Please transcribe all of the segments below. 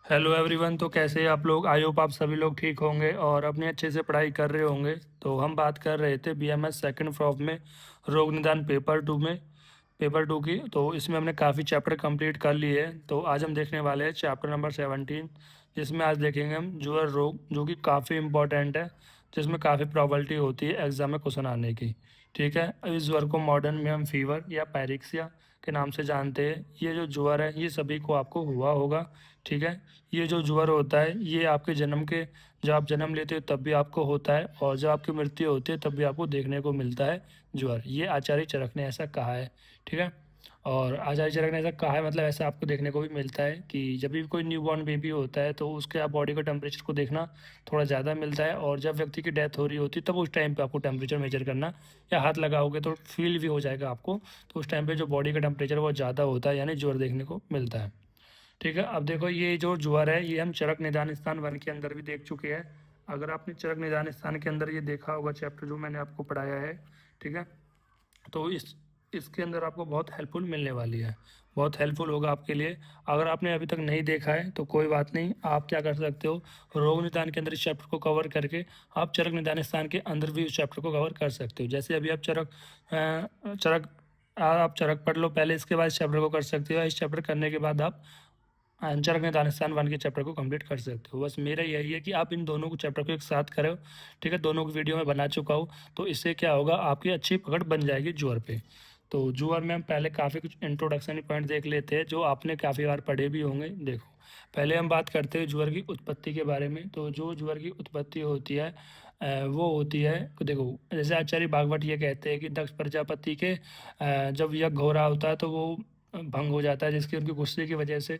Hello everyone. तो कैसे हैं आप लोग? आई होप आप सभी लोग ठीक होंगे और अपनी अच्छे से पढ़ाई कर रहे होंगे। तो हम बात कर रहे थे बीएमएस सेकंड प्रॉफ में रोग निदान पेपर 2 की। तो इसमें हमने काफ़ी चैप्टर कंप्लीट कर लिए हैं। तो आज हम देखने वाले हैं चैप्टर नंबर 17, जिसमें आज देखेंगे हम ज्वर रोग, जो कि काफ़ी इंपॉर्टेंट है, जिसमें काफ़ी प्रॉबिलिटी होती है एग्जाम में क्वेश्चन आने की। ठीक है, इस ज्वर को मॉडर्न में हम फीवर या पैरिक्सिया के नाम से जानते हैं। ये जो ज्वर है ये सभी को आपको हुआ होगा। ठीक है, ये जो ज्वर होता है ये आपके जन्म के, जब आप जन्म लेते हो तब भी आपको होता है, और जब आपकी मृत्यु होती है तब भी आपको देखने को मिलता है ज्वर। ये आचार्य चरक ने ऐसा कहा है। ठीक है, और आचार्य चरक ने ऐसा कहा है, मतलब ऐसा आपको देखने को भी मिलता है कि जब भी कोई न्यूबॉर्न बेबी होता है तो उसके आप बॉडी का टेम्परेचर को देखना थोड़ा ज़्यादा मिलता है, और जब व्यक्ति की डेथ हो रही होती है तब उस टाइम पे आपको टेम्परेचर मेजर करना या हाथ लगाओगे तो फील भी हो जाएगा आपको। तो उस टाइम पे जो बॉडी का टेम्परेचर वो ज़्यादा होता है, यानी ज्वर देखने को मिलता है। ठीक है, अब देखो ये जो ज्वर है ये हम चरक निदान स्थान 1 के अंदर भी देख चुके हैं। अगर आपने चरक निदान स्थान के अंदर ये देखा होगा चैप्टर जो मैंने आपको पढ़ाया है, ठीक है, तो इसके अंदर आपको बहुत हेल्पफुल मिलने वाली है, बहुत हेल्पफुल होगा आपके लिए। अगर आपने अभी तक नहीं देखा है तो कोई बात नहीं, आप क्या कर सकते हो, रोग निदान के अंदर इस चैप्टर को कवर करके आप चरक निदान स्थान के अंदर भी उस चैप्टर को कवर कर सकते हो। जैसे अभी आप आप चरक पढ़ लो पहले, इसके बाद इस चैप्टर को कर सकते हो। इस चैप्टर करने के बाद आप चरक ने दानिस्तान 1 के चैप्टर को कंप्लीट कर सकते हो। बस मेरा यही है कि आप इन दोनों को चैप्टर को एक साथ करो। ठीक है, दोनों की वीडियो मैं बना चुका हूँ, तो इससे क्या होगा, आपकी अच्छी पकड़ बन जाएगी ज्वर पे। तो ज्वर में हम पहले काफ़ी कुछ इंट्रोडक्शन पॉइंट देख लेते हैं जो आपने काफ़ी बार पढ़े भी होंगे। देखो, पहले हम बात करते हैं ज्वर की उत्पत्ति के बारे में। तो जो ज्वर की उत्पत्ति होती है वो होती है, देखो, जैसे आचार्य भागवत ये कहते हैं कि दक्ष प्रजापति के जब यज्ञ हो रहा होता है तो वो भंग हो जाता है, जिसकी उनकी गुस्से की वजह से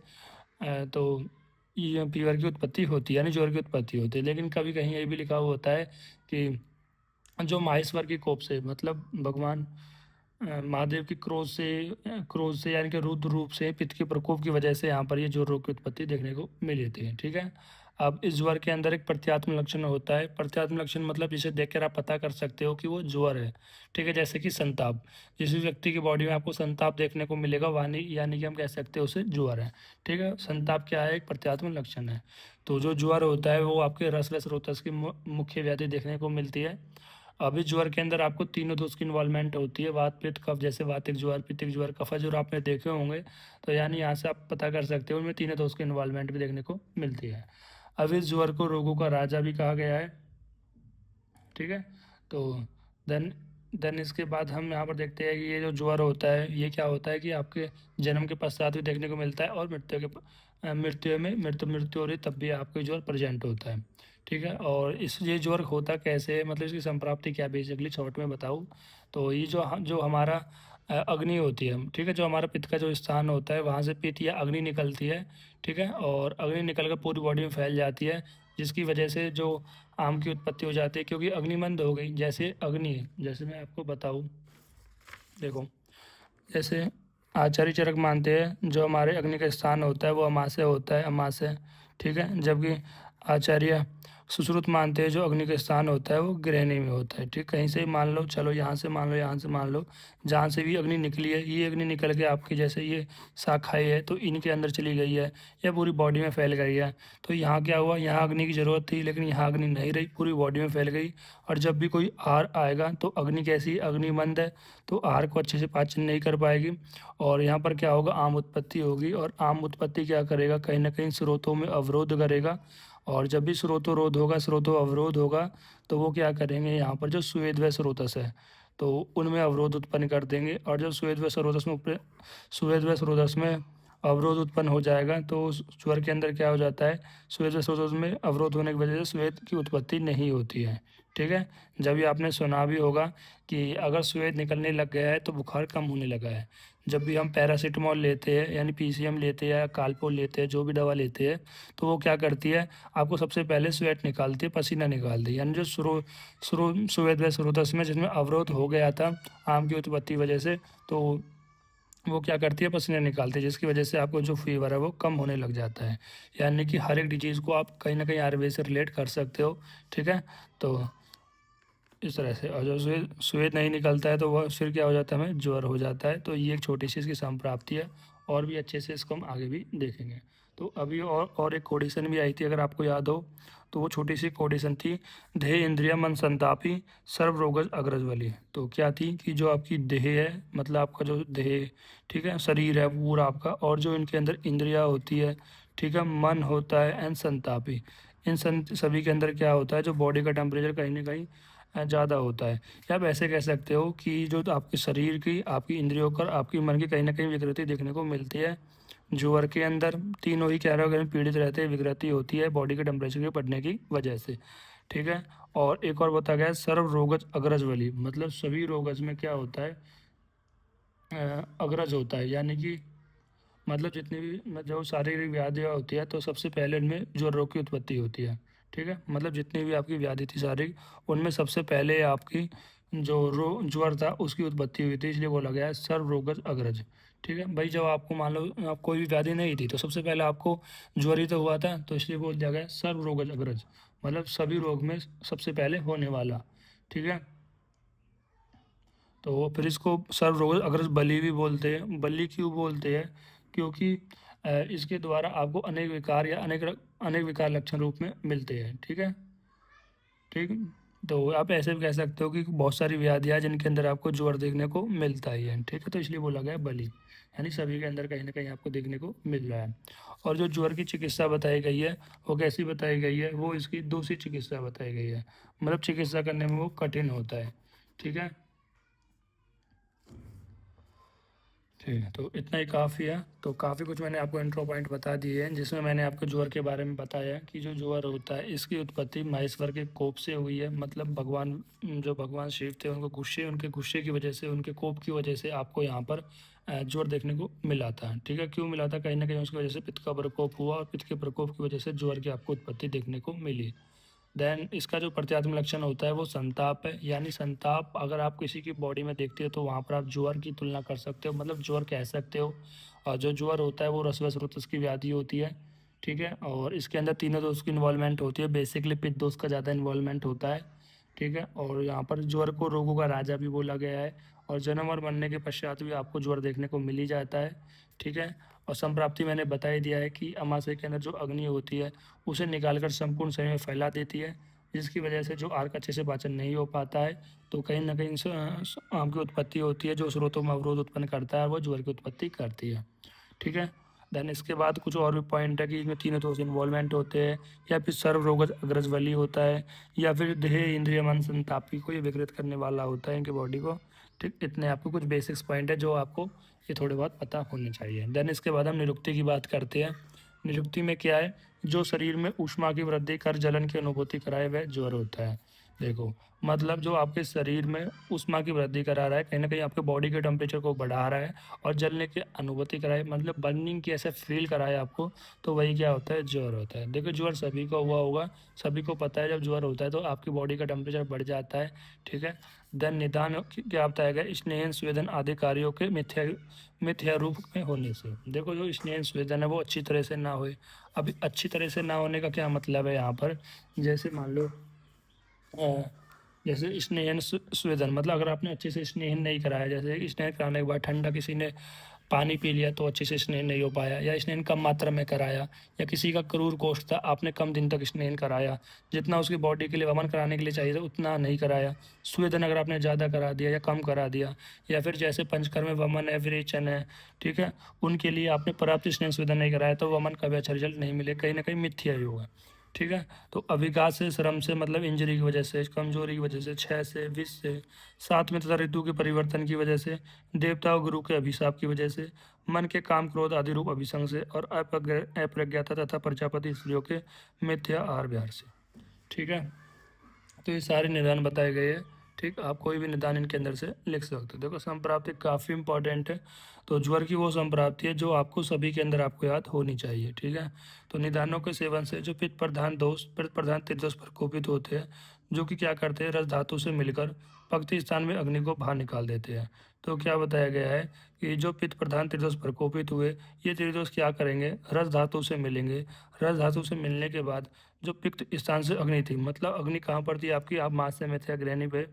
तो ये फीवर की उत्पत्ति होती है, यानी ज्वर की उत्पत्ति होती है। लेकिन कभी कहीं ये भी लिखा हुआ होता है कि जो माहेश्वर की कोप से, मतलब भगवान महादेव की क्रोध से यानी कि रुद्र रूप से पित्त के प्रकोप की वजह से यहाँ पर ये ज्वर रोग की उत्पत्ति देखने को मिली थी। ठीक है, अब इस ज्वर के अंदर एक प्रत्यात्म लक्षण होता है। प्रत्यात्म लक्षण मतलब जिसे देखकर आप पता कर सकते हो कि वो ज्वर है। ठीक है, जैसे कि संताप, जिस भी व्यक्ति की बॉडी में आपको संताप देखने को मिलेगा वानी, यानी कि हम कह सकते हैं उसे ज्वर है। ठीक है, संताप क्या है, एक प्रत्यात्म लक्षण है। तो जो ज्वर होता है वो आपके रस रस रोतस की मुख्य व्याधि देखने को मिलती है। अभी ज्वर के अंदर आपको तीनों दोष की इन्वॉल्वमेंट होती है, वात पित्त कफ, जैसे वातिक ज्वर, पित्तिक ज्वर, कफा ज्वर आपने देखे होंगे। तो यानी यहाँ से आप पता कर सकते हो उनमें तीनों दोष की इन्वॉल्वमेंट भी देखने को मिलती है। अब इस ज्वर को रोगों का राजा भी कहा गया है। ठीक है, तो देन देन इसके बाद हम यहाँ पर देखते हैं कि ये जो ज्वर होता है ये क्या होता है कि आपके जन्म के पश्चात भी देखने को मिलता है, और मृत्यु हो रही तब भी आपको ज्वर प्रेजेंट होता है। ठीक है, और इस ये ज्वर होता कैसे है, मतलब इसकी संप्राप्ति क्या, बेसिकली शॉर्ट में बताऊँ तो ये जो हमारा अग्नि होती है, ठीक है, जो हमारा पित्त का जो स्थान होता है वहाँ से पित्त या अग्नि निकलती है। ठीक है, और अग्नि निकल कर पूरी बॉडी में फैल जाती है, जिसकी वजह से जो आम की उत्पत्ति हो जाती है, क्योंकि अग्निमंद हो गई। जैसे अग्नि है, जैसे मैं आपको बताऊं, देखो, जैसे आचार्य चरक मानते हैं जो हमारे अग्नि का स्थान होता है वो अमाशय होता है, अमाशय। ठीक है, जबकि आचार्य सुश्रुत मानते हैं जो अग्नि का स्थान होता है वो गृहिणी में होता है। ठीक, कहीं से भी मान लो, चलो यहाँ से मान लो, यहाँ से मान लो, जहाँ से भी अग्नि निकली है ये अग्नि निकल के आपकी जैसे ये शाखाएँ है तो इनके अंदर चली गई है या पूरी बॉडी में फैल गई है। तो यहाँ क्या हुआ, यहाँ अग्नि की ज़रूरत थी लेकिन यहाँ अग्नि नहीं रही, पूरी बॉडी में फैल गई। और जब भी कोई आहार आएगा तो अग्नि कैसी, अग्निमंद है, तो आहार को अच्छे से पाचन नहीं कर पाएगी, और यहाँ पर क्या होगा, आम उत्पत्ति होगी। और आम उत्पत्ति क्या करेगा, कहीं ना कहीं स्रोतों में अवरोध करेगा। और जब भी स्रोतों अवरोध होगा तो वो क्या करेंगे, यहाँ पर जो स्वेद व स्रोतस है तो उनमें अवरोध उत्पन्न कर देंगे। और जब स्वेद व स्रोतस में अवरोध उत्पन्न हो जाएगा तो उस ज्वर के अंदर क्या हो जाता है, स्वेद व स्रोतस में अवरोध होने की वजह से स्वेद की उत्पत्ति नहीं होती है। ठीक है, जब ये आपने सुना भी होगा कि अगर स्वेद निकलने लग गया है तो बुखार कम होने लगा है। जब भी हम पैरासीटामोल लेते हैं यानी पीसीएम लेते हैं या कालपोल लेते हैं, जो भी दवा लेते हैं, तो वो क्या करती है, आपको सबसे पहले स्वेट निकालती है, पसीना निकालती है, यानी जो स्वेद व स्रोतस में जिसमें अवरोध हो गया था आम की उत्पत्ति वजह से, तो वो क्या करती है, पसीना निकालती है, जिसकी वजह से आपको जो फीवर है वो कम होने लग जाता है। यानी कि हर एक डिजीज़ को आप कहीं ना कहीं आयुर्वेद से रिलेट कर सकते हो। ठीक है, तो इस तरह से, और जब स्वेद नहीं निकलता है तो वह फिर क्या हो जाता है, हमें ज्वर हो जाता है। तो ये एक छोटी सी इसकी संप्राप्ति है, और भी अच्छे से इसको हम आगे भी देखेंगे। तो अभी और एक कोडिशन भी आई थी अगर आपको याद हो, तो वो छोटी सी कोडिशन थी, देह इंद्रिय मन संतापी सर्व रोगज अग्रज वाली। तो क्या थी कि जो आपकी देह है, मतलब आपका जो देह, ठीक है, शरीर है पूरा आपका, और जो इनके अंदर इंद्रिया होती है, ठीक है, मन होता है एंड संतापी, इन सभी के अंदर क्या होता है, जो बॉडी का टेम्परेचर कहीं ना कहीं ज़्यादा होता है। या आप ऐसे कह सकते हो कि जो आपके शरीर की, आपकी इंद्रियों पर, आपकी मन की कहीं ना कहीं विकृति देखने को मिलती है। ज्वर के अंदर तीनों ही कैरागरी में पीड़ित रहते हैं, विकृति होती है बॉडी के टेम्परेचर के बढ़ने की वजह से, ठीक है। और एक और बताया गया है सर्व रोगज अग्रज वाली, मतलब सभी रोगज में क्या होता है, अग्रज होता है, यानी कि मतलब जितनी भी जो शारीरिक व्याधियाँ होती है तो सबसे पहले उनमें ज्वर रोग की उत्पत्ति होती है, ठीक है। मतलब जितनी भी आपकी व्याधि थी शारीरिक, उनमें सबसे पहले आपकी जो ज्वर था उसकी उत्पत्ति हुई थी, इसलिए बोला गया है सर्व रोगज अग्रज, ठीक है भाई। जब आपको मान लो आप कोई भी व्याधि नहीं थी तो सबसे पहले आपको ज्वर ही तो हुआ था, तो इसलिए बोल दिया गया सर्व रोगज अग्रज, मतलब सभी रोग में सबसे पहले होने वाला, ठीक है। तो फिर इसको सर्व रोग अग्रज बलि भी बोलते हैं। बलि क्यों बोलते हैं? क्योंकि इसके द्वारा आपको अनेक विकार या अनेक विकार लक्षण रूप में मिलते हैं, ठीक है, ठीक। तो आप ऐसे भी कह सकते हो कि बहुत सारी व्याधियाँ जिनके अंदर आपको ज्वर देखने को मिलता ही है, ठीक है, तो इसलिए बोला गया बलि, यानी सभी के अंदर कहीं ना कहीं आपको देखने को मिल रहा है। और जो ज्वर की चिकित्सा बताई गई है वो कैसी बताई गई है, वो इसकी दूसरी चिकित्सा बताई गई है, मतलब चिकित्सा करने में वो कठिन होता है, ठीक है। ठीक है, तो इतना ही काफ़ी है। तो काफ़ी कुछ मैंने आपको इंट्रो पॉइंट बता दिए हैं, जिसमें मैंने आपको ज्वर के बारे में बताया कि जो ज्वर होता है इसकी उत्पत्ति महेश्वर के कोप से हुई है, मतलब भगवान, जो भगवान शिव थे उनको गुस्से, उनके गुस्से की वजह से, उनके कोप की वजह से आपको यहाँ पर ज्वर देखने को मिला था, ठीक है। क्यों मिला था? कहीं ना कहीं उसकी वजह से पित्त का प्रकोप हुआ, और पित्त के प्रकोप की वजह से ज्वर की आपको उत्पत्ति देखने को मिली। देन इसका जो प्रत्यात्म लक्षण होता है वो संताप है, यानी संताप अगर आप किसी की बॉडी में देखते हो तो वहाँ पर आप ज्वर की तुलना कर सकते हो, मतलब ज्वर कह सकते हो। और जो ज्वर होता है वो रसवस रुतस की व्याधि होती है, ठीक है। और इसके अंदर तीनों दोष की इन्वॉल्वमेंट होती है, बेसिकली पित्त दोष का ज़्यादा इन्वॉल्वमेंट होता है, ठीक है। और यहाँ पर ज्वर को रोगों का राजा भी बोला गया है, और जन्म और मरने के पश्चात भी आपको ज्वर देखने को मिल ही जाता है, ठीक है। और संप्राप्ति मैंने बता ही दिया है कि अमाशय के अंदर जो अग्नि होती है उसे निकालकर संपूर्ण शरीर में फैला देती है, जिसकी वजह से जो आर्क अच्छे से पाचन नहीं हो पाता है, तो कहीं ना कहीं आम की उत्पत्ति होती है जो स्रोतों में अवरोध उत्पन्न करता है, वो ज्वर की उत्पत्ति करती है, ठीक है। देन इसके बाद कुछ और भी पॉइंट है कि इसमें तीनों दोष इन्वॉल्वमेंट होते हैं, या फिर सर्व रोगज अग्रज बली होता है, या फिर देह इंद्रिय मन संतापी को ये विकृत करने वाला होता है इनकी बॉडी को, ठीक। इतने आपको कुछ बेसिक्स पॉइंट है जो आपको ये थोड़े बहुत पता होने चाहिए। देन इसके बाद हम निरुक्ति की बात करते हैं। निरुक्ति में क्या है? जो शरीर में ऊष्मा की वृद्धि कर जलन की अनुभूति कराए वह ज्वर होता है। देखो, मतलब जो आपके शरीर में ऊष्मा की वृद्धि करा रहा है, कहीं ना कहीं आपके बॉडी के टेम्परेचर को बढ़ा रहा है, और जलने की अनुभूति कराए, मतलब बर्निंग की ऐसे फील कराए आपको, तो वही क्या होता है? ज्वर होता है। देखो, ज्वर सभी को हुआ होगा, सभी को पता है जब ज्वर होता है तो आपकी बॉडी का टेम्परेचर बढ़ जाता है, ठीक है। देन निदान क्या बताया गया? स्नेहन स्वेदन आदि कार्यों के मिथ्या रूप में होने से। देखो, जो स्नेहन स्वेदन है वो अच्छी तरह से ना होए। अभी अच्छी तरह से ना होने का क्या मतलब है यहाँ पर? जैसे मान लो अ, जैसे स्नेहन स्वेदन, मतलब अगर आपने अच्छे से स्नेहन नहीं कराया, जैसे स्नेहन कराने के बाद ठंडा किसी ने पानी पी लिया तो अच्छे से स्नेहन नहीं हो पाया, या स्नेहन कम मात्रा में कराया, या किसी का क्रूर कोष्ठ था, आपने कम दिन तक स्नेहन कराया, जितना उसकी बॉडी के लिए वमन कराने के लिए चाहिए था उतना नहीं कराया। स्वेदन अगर आपने ज़्यादा करा दिया या कम करा दिया, या फिर जैसे पंचकर्म में वमन है, विरेचन है, ठीक है, उनके लिए आपने पर्याप्त स्नेहन स्वेदन नहीं कराया तो वमन का भी अच्छा रिजल्ट नहीं मिले, कहीं ना कहीं मिथ्या ही होगा, ठीक है। तो अविघात से, श्रम से, मतलब इंजरी की वजह से, कमजोरी की वजह से, क्षय से, विष से, साथ में तथा ऋतु के परिवर्तन की वजह से, देवता और गुरु के अभिशाप की वजह से, मन के काम क्रोध आदि रूप अभिसंग से, और अप्रज्ञाता तथा प्रजापति स्त्रियों के मिथ्या आहार विहार से, ठीक है। तो ये सारे निदान बताए गए हैं, ठीक। आप कोई भी निदान इनके अंदर से लिख सकते हो। देखो, संप्राप्ति काफ़ी इंपॉर्टेंट है। तो ज्वर की वो संप्राप्ति है जो आपको सभी के अंदर आपको याद होनी चाहिए, ठीक है। तो निदानों के सेवन से जो पित्त प्रधान त्रिदोष प्रकोपित होते हैं, जो कि क्या करते हैं, रस धातु से मिलकर पक्ति स्थान में अग्नि को बाहर निकाल देते हैं। तो क्या बताया गया है कि जो पित्त प्रधान त्रिदोष प्रकोपित हुए, ये त्रिदोष क्या करेंगे? रस धातु से मिलेंगे। रस धातु से मिलने के बाद जो पित्त स्थान से अग्नि थी, मतलब अग्नि कहाँ पर थी आपकी? आप मास्य में थे, अग्रहणी पे,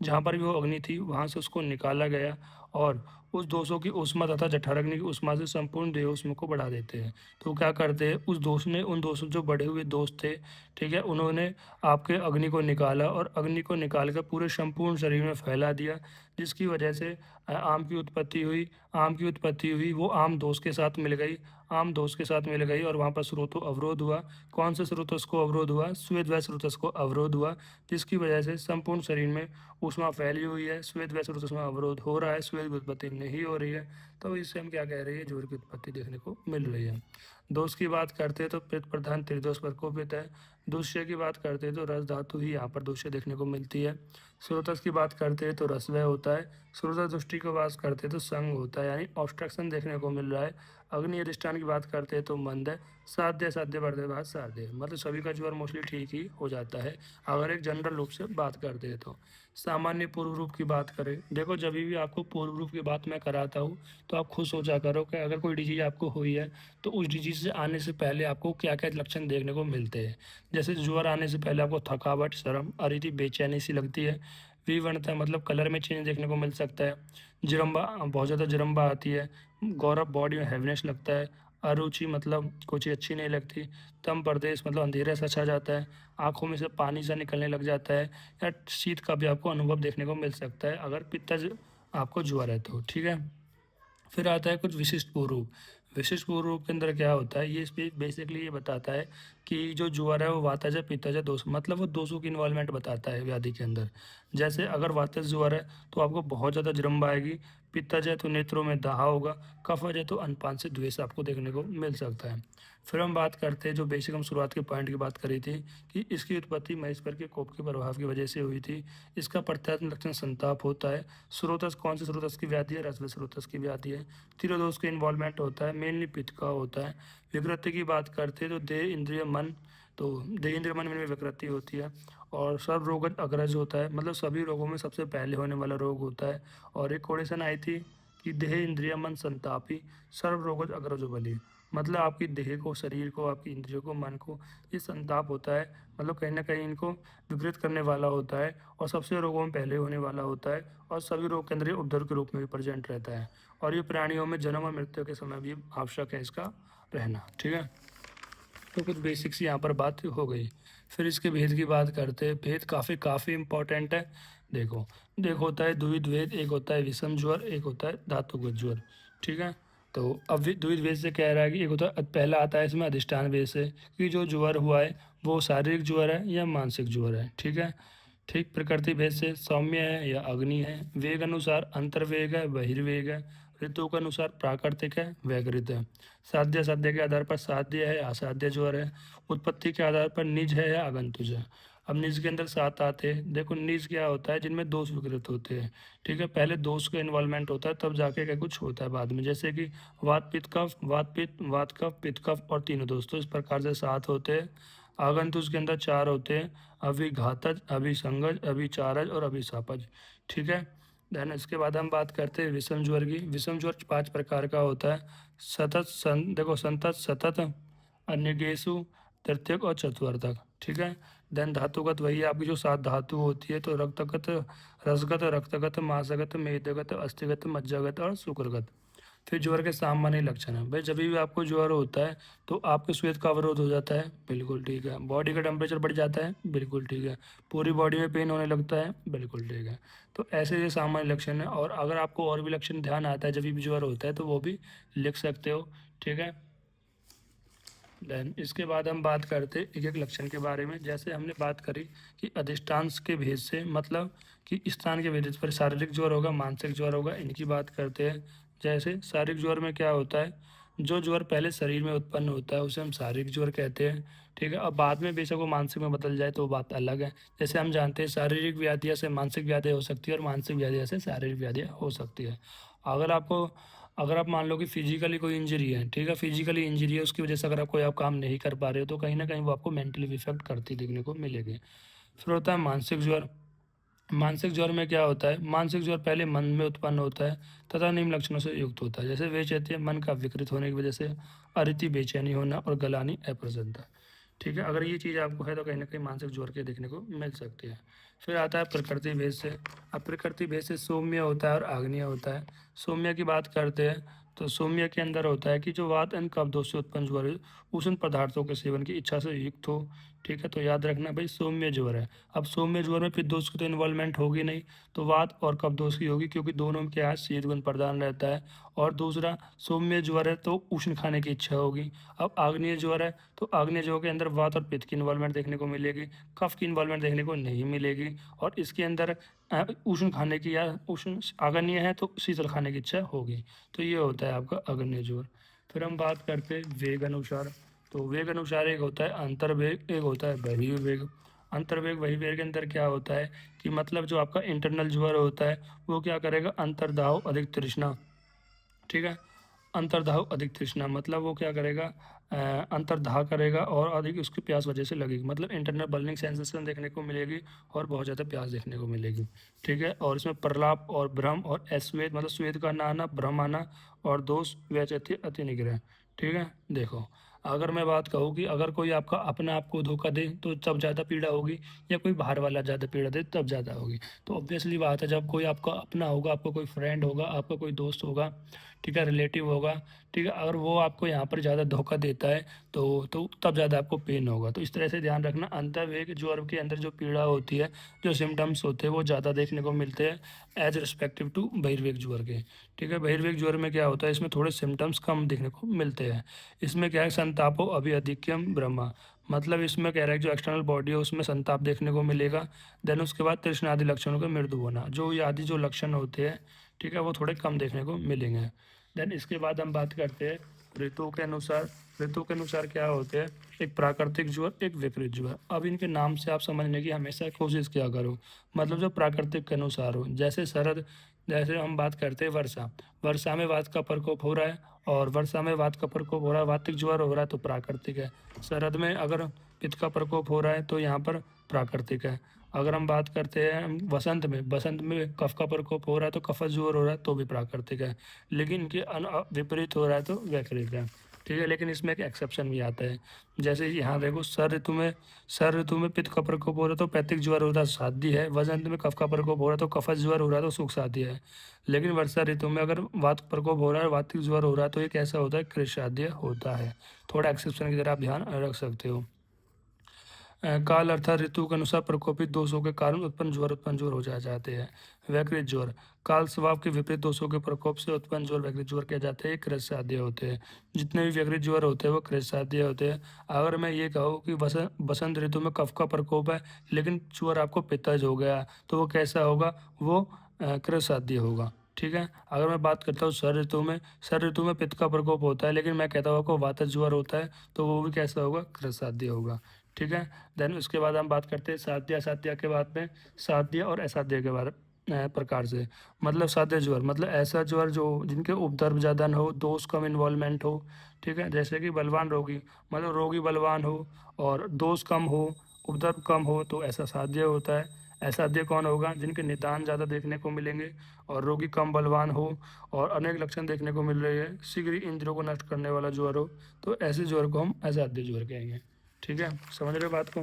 जहाँ पर भी वो अग्नि थी वहाँ से उसको निकाला गया, और उस दोषों की ऊष्मा तथा जठराग्नि की ऊष्मा से संपूर्ण देह ऊष्मा को बढ़ा देते हैं। तो क्या करते हैं, उस दोष ने उन दोषों जो बढ़े हुए दोष थे, ठीक है, उन्होंने आपके अग्नि को निकाला और अग्नि को निकाल कर पूरे संपूर्ण शरीर में फैला दिया, जिसकी वजह से आम की उत्पत्ति हुई। आम की उत्पत्ति हुई, वो आम दोष के साथ मिल गई, आम दोष के साथ मिल गई और वहाँ पर स्रोतो अवरोध हुआ। कौन से स्रोतस को अवरोध हुआ? श्वेत वह स्रोतस को अवरोध हुआ, जिसकी वजह से संपूर्ण शरीर में ऊष्मा फैली हुई है। श्वेत वह स्रोतस में अवरोध हो रहा है, श्वेत की उत्पत्ति नहीं हो रही है। तो इससे हम क्या कह रहे हैं, ज्वर की उत्पत्ति देखने को मिल रही है। दोष की बात करते हैं तो पित्त प्रधान त्रिदोष प्रकोपित है। दूष्य की बात करते हैं तो रस धातु ही यहाँ पर दूष्य देखने को मिलती है। स्रोतस की बात करते हैं तो रसवय होता है। स्रोतस दृष्टि की बात करते हैं तो संग होता है, यानी ऑब्स्ट्रक्शन देखने को मिल रहा है। अग्नि अधिष्ठान की बात करते हैं तो मंद है। साध्य साध्य बढ़ते बाद साध्य, मतलब सभी का ज्वर मोस्टली ठीक ही हो जाता है अगर एक जनरल रूप से बात करते हैं तो। सामान्य पूर्व रूप की बात करें, देखो जब भी आपको पूर्व रूप की बात मैं कराता हूँ तो आप खुद सोचा करो कि अगर कोई डिजीज आपको हुई है तो उस डिजीज से आने से पहले आपको क्या क्या लक्षण देखने को मिलते हैं। जैसे ज्वर आने से पहले आपको थकावट, शर्म, अरिति, बेचैनी सी लगती है। विवर्णता मतलब कलर में चेंज देखने को मिल सकता है। जिरम्बा, बहुत ज़्यादा जिरम्बा आती है। गौरव, बॉडी में हैवीनेस लगता है। अरुचि मतलब कुछ अच्छी नहीं लगती। तम प्रदेश मतलब अंधेरा सा छा जाता है। आंखों में से पानी सा निकलने लग जाता है, या शीत का भी आपको अनुभव देखने को मिल सकता है अगर पित्तज आपको ज्वर है तो, ठीक है। फिर आता है कुछ विशिष्ट पूर्व। विशिष्ट पूर्व के अंदर क्या होता है, ये बेसिकली ये बताता है कि जो ज्वर है वो वातज है, पित्तज है, दोष, मतलब वो दोषों की इन्वॉल्वमेंट बताता है व्याधि के अंदर। जैसे अगर वातज ज्वर है तो आपको बहुत ज़्यादा जृंभ आएगी। पित्तज है तो नेत्रों में दाह होगा। कफज है तो अनपान से द्वेष आपको देखने को मिल सकता है। फिर हम बात करते हैं जो बेसिक हम शुरुआत के पॉइंट की बात करी थी कि इसकी उत्पत्ति महेश्वर के कोप के प्रभाव की वजह से हुई थी। इसका प्रत्यात्म लक्षण संताप होता है। स्रोतस, कौन से स्रोतस की व्याधि है? रसव स्रोतस की व्याधि है। तिरोधोष का इन्वॉल्वमेंट होता है, मेनली पित्त का होता है। विकृति की बात करते हैं तो देह, इंद्रिय, मन, तो देह, इंद्रिय, मन में विकृति होती है। और सर्व रोगत अग्रज होता है, मतलब सभी रोगों में सबसे पहले होने वाला रोग होता है। और एक कोटेशन आई थी कि देह, इंद्रिय, मन संतापी, सर्व रोगत अग्रज बली, मतलब आपकी देह को, शरीर को, आपकी इंद्रियों को, मन को ये संताप होता है, मतलब कहीं ना कहीं इनको विकृत करने वाला होता है और सबसे रोगों में पहले होने वाला होता है और सभी रोग के अंदर ये उपद्रव के रूप में भी प्रेजेंट रहता है। और ये प्राणियों में जन्म और मृत्यु के समय भी आवश्यक है इसका रहना, ठीक है। तो कुछ बेसिक्स यहाँ पर बात हो गई। फिर इसके भेद की बात करते हैं। भेद काफ़ी काफ़ी इम्पोर्टेंट है। देखो, होता है द्विविध भेद, एक होता है विषम ज्वर, एक होता है धातुगत ज्वर, ठीक है। तो अब द्विविध भेद से कह रहा है कि एक होता है, पहला आता है इसमें अधिष्ठान भेद से कि जो ज्वर हुआ है वो शारीरिक ज्वर है या मानसिक ज्वर है, ठीक है। ठीक, प्रकृति भेद से सौम्य है या अग्नि है। वेग अनुसार अंतर्वेग है, बहिर्वेग है। ऋतु के अनुसार प्राकृतिक है, वैकृत है। साध्य, साध्य के आधार पर साध्य है, असाध्य ज्वर है। उत्पत्ति के आधार पर निज है या आगंतुज है। अब निज के अंदर सात आते हैं। देखो निज क्या होता है, जिनमें दोष विकृत होते हैं, ठीक है। पहले दोष का इन्वॉल्वमेंट होता है तब जाके क्या कुछ होता है बाद में, जैसे कि वात पित्त कफ, वात पित्त, वात कफ, पित्त कफ और तीनों दोष, तो इस प्रकार से सात होते हैं। आगंतुज के अंदर चार होते हैं, अभिघातज, अभिसंगज, अभिचारज और अभिशापज, ठीक है। देन इसके बाद हम बात करते हैं विषम ज्वर की। विषम ज्वर पांच प्रकार का होता है। देखो संतत, सतत, अन्यगेशु, तृतीयक और चतुर्थक, ठीक है। देन धातुगत वही आपकी जो सात धातु होती है, तो रक्तगत, रसगत, रक्तगत, मांसगत, मेदगत, अस्थिगत, मज्जागत और शुक्रगत। फिर ज्वर के सामान्य लक्षण है, भाई जब भी आपको ज्वर होता है तो आपके श्वेत का अवरोध हो जाता है, बिल्कुल ठीक है। बॉडी का टेम्परेचर बढ़ जाता है, बिल्कुल ठीक है। पूरी बॉडी में पेन होने लगता है, बिल्कुल ठीक है। तो ऐसे ये सामान्य लक्षण है, और अगर आपको और भी लक्षण ध्यान आता है जब भी ज्वर होता है तो वो भी लिख सकते हो, ठीक है। देन इसके बाद हम बात करते एक एक लक्षण के बारे में। जैसे हमने बात करी कि अधिष्ठांश के भेद से, मतलब कि स्थान के भेद पर शारीरिक ज्वर होगा, मानसिक ज्वर होगा, इनकी बात करते हैं। जैसे शारीरिक ज्वर में क्या होता है, जो ज्वर पहले शरीर में उत्पन्न होता है उसे हम शारीरिक ज्वर कहते हैं, ठीक है। अब बाद में बेशक वो मानसिक में बदल जाए तो वो बात अलग है। जैसे हम जानते हैं शारीरिक व्याधियाँ से मानसिक व्याधियाँ हो सकती है और मानसिक व्याधियाँ से शारीरिक व्याधियाँ हो सकती है। अगर आपको, अगर आप मान लो कि फिजिकली कोई इंजरी है, ठीक है, फिजिकली इंजरी है, उसकी वजह से अगर आप कोई काम नहीं कर पा रहे हो तो कहीं ना कहीं वो आपको मेंटली इफेक्ट करती देखने को मिलेगी। फिर होता है मानसिक ज्वर। मानसिक ज्वर में क्या होता है, मानसिक ज्वर पहले मन में उत्पन्न होता है तथा निम्न लक्षणों से युक्त होता है। जैसे वे कहते हैं मन का विकृत होने की वजह से, अरिति, बेचैनी होना और गलानी, अप्रसन्नता, ठीक है, अगर ये चीज़ आपको है तो कहीं न कहीं मानसिक ज्वर के देखने को मिल सकती है। फिर आता है प्रकृति भेद से। अब प्रकृति भेद से सौम्य होता है और आग्नेय होता है। सौम्य की बात करते हैं तो सौम्य के अंदर होता है कि जो वात एंड कफ से उत्पन्न ज्वर उष्ण पदार्थों के सेवन की इच्छा से युक्त हो। ठीक है, तो याद रखना भाई सौम्य ज्वर है। अब सौम्य ज्वर में पित्तदोष की तो इन्वॉल्वमेंट होगी नहीं, तो वात और कफ दोष की होगी, क्योंकि दोनों के यहाँ शीत गुण प्रदान रहता है। और दूसरा सौम्य ज्वर है तो उष्ण खाने की इच्छा होगी। अब आग्नेय ज्वर है तो आग्नेय ज्वर के अंदर वात और पित्त की इन्वॉल्वमेंट देखने को मिलेगी, कफ की इन्वॉल्वमेंट देखने को नहीं मिलेगी। और इसके अंदर उष्ण खाने की या उष्ण आग्नेय है तो शीतल खाने की इच्छा होगी। तो ये होता है आपका आग्नेय ज्वर। फिर हम बात करते हैं वेग अनुसार। तो वेग अनुसार एक होता है अंतर्वेग, एक होता है बहिर्वेग। अंतर्वेग बहिर्वेग के अंदर क्या होता है कि मतलब जो आपका इंटरनल ज्वर होता है वो क्या करेगा, अंतर्दाह अधिक तृष्णा। ठीक है, अंतर्दाह अधिक तृष्णा मतलब वो क्या करेगा, अंतर्दाह करेगा और अधिक उसकी प्यास वजह से लगेगी, मतलब इंटरनल बर्निंग सेंसेशन देखने को मिलेगी और बहुत ज़्यादा प्यास देखने को मिलेगी। ठीक है, और इसमें प्रलाप और भ्रम और अस्वेद मतलब स्वेद का ना आना, भ्रम आना और दोष व्यचति अति निग्रह। ठीक है, देखो अगर मैं बात कहूँ कि अगर कोई आपका अपना आपको धोखा दे तो तब ज़्यादा पीड़ा होगी, या कोई बाहर वाला ज़्यादा पीड़ा दे तब ज़्यादा होगी। तो ऑब्वियसली बात है, जब कोई आपका अपना होगा, आपका कोई फ्रेंड होगा, आपका कोई दोस्त होगा, ठीक है, रिलेटिव होगा, ठीक है, अगर वो आपको यहाँ पर ज़्यादा धोखा देता है तो तब ज़्यादा आपको पेन होगा। तो इस तरह से ध्यान रखना, अंतर्वेग ज्वर के अंदर जो पीड़ा होती है, जो सिम्टम्स होते हैं वो ज़्यादा देखने को मिलते हैं एज रिस्पेक्टिव टू बहिर्वेग ज्वर के। ठीक है, बहिर्वेग ज्वर में क्या होता है, इसमें थोड़े सिम्टम्स कम देखने को मिलते हैं। इसमें क्या है, संतापो अभिअधिक्यम ब्रह्मा, मतलब इसमें कह रहा है कि जो एक्सटर्नल बॉडी है उसमें संताप देखने को मिलेगा। देन उसके बाद तृष्णा आदि लक्षणों का मृदु होना, जो ये आदि जो लक्षण होते हैं, ठीक है, वो थोड़े कम देखने को मिलेंगे। देन इसके बाद हम बात करते हैं ऋतुओं के अनुसार। ऋतु के अनुसार क्या होते हैं, एक प्राकृतिक ज्वर, एक विपरीत ज्वर। अब इनके नाम से आप समझने की हमेशा कोशिश किया करो, मतलब जो प्राकृतिक के अनुसार हो, जैसे शरद, जैसे हम बात करते हैं वर्षा, वर्षा में वात का प्रकोप हो रहा है और वर्षा में वात का प्रकोप हो रहा है, वातिक ज्वर हो रहा है तो प्राकृतिक है। शरद में अगर पित्त का प्रकोप हो रहा है तो यहाँ पर प्राकृतिक है। अगर हम बात करते हैं बसंत में कफ का प्रकोप हो रहा है तो कफज ज्वर हो रहा है तो भी प्राकृतिक है। लेकिन इनके विपरीत हो रहा है तो वैकृत है। ठीक है, लेकिन इसमें एक एक्सेप्शन भी आता है, जैसे यहाँ देखो शर ऋतु में पित्त का प्रकोप हो रहा है तो पैतृक ज्वर होता है, शादी है। वसंत में कफ का प्रकोप हो रहा है तो कफज ज्वर हो रहा है तो सुख शादी है। लेकिन वर्षा ऋतु में अगर वात प्रकोप हो रहा है, वातिक ज्वर हो रहा है तो ये कैसा होता है, कृष शादी होता है। थोड़ा एक्सेप्शन की तरह आप ध्यान रख सकते हो। काल अर्थात ऋतु के अनुसार प्रकोपित दोषों के कारण उत्पन्न ज्वर हो जाते हैं। वैकृत ज्वर काल स्वभाव के विपरीत दोषों के प्रकोप से उत्पन्न ज्वर वैकृत ज्वर कहे जाते हैं, कृष साध्य होते हैं। जितने भी वैकृत ज्वर होते हैं वो कृष साध्य होते हैं। अगर मैं ये कहूँ कि बसंत ऋतु में कफ का प्रकोप है लेकिन ज्वर आपको पित्तज हो गया तो वो कैसा होगा, वो कृष साध्य होगा। ठीक है, अगर मैं बात करता हूँ शर ऋतु में पित्त का प्रकोप होता है लेकिन मैं कहता हूँ आपको वातज ज्वर होता है तो वो भी कैसा होगा, कृष साध्य होगा। ठीक है, देन उसके बाद हम बात करते हैं साध्य असाध्य के बाद में, साध्य और असाध्य के बारे प्रकार से। मतलब साध्य ज्वर मतलब ऐसा ज्वर जो जिनके उपद्रव ज़्यादा न हो, दोष कम इन्वॉल्वमेंट हो। ठीक है, जैसे कि बलवान रोगी, मतलब रोगी बलवान हो और दोष कम हो, उपद्रव कम हो तो ऐसा साध्य होता है। असाध्य कौन होगा, जिनके निदान ज़्यादा देखने को मिलेंगे और रोगी कम बलवान हो और अनेक लक्षण देखने को मिल रहे हैं, शीघ्र ही इंद्रियों को नष्ट करने वाला ज्वर हो, तो ऐसे ज्वर को हम असाध्य ज्वर कहेंगे। ठीक है, समझ रहे हो बात को।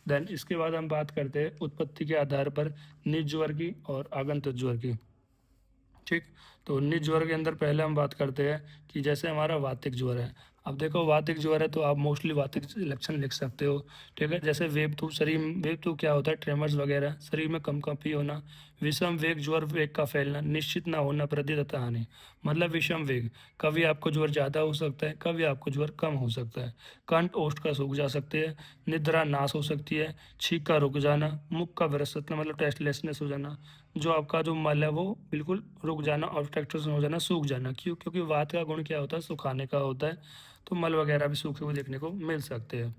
देन इसके बाद हम बात करते हैं उत्पत्ति के आधार पर निज ज्वर की और आगंतुक ज्वर की। ठीक, तो निज ज्वर के अंदर पहले हम बात करते हैं कि जैसे हमारा वातिक ज्वर है। अब देखो वातिक ज्वर है तो आप मोस्टली वातिक लक्षण लिख सकते हो। ठीक है, जैसे वेबतू क्या होता है, ट्रेमर्स वगैरह, शरीर में कंपी होना, विषम वेग ज्वर वेग का फैलना, निश्चित ना होना, वृद्धि तथा हानि। मतलब विषम वेग, कभी आपको ज्वर ज़्यादा हो सकता है, कभी आपको ज्वर कम हो सकता है। कंठ ओष्ठ का सूख जा सकते हैं, निद्रा नाश हो सकती है, छींक का रुक जाना, मुख का विरसतना मतलब टेस्टलेसनेस हो जाना, जो आपका जो मल है वो बिल्कुल रुक जाना, ऑब्स्ट्रक्शन हो जाना, सूख जाना। क्यों, क्योंकि वात का गुण क्या होता है, सुखाने का होता है, तो मल वगैरह भी सूखे हुए देखने को मिल सकते हैं।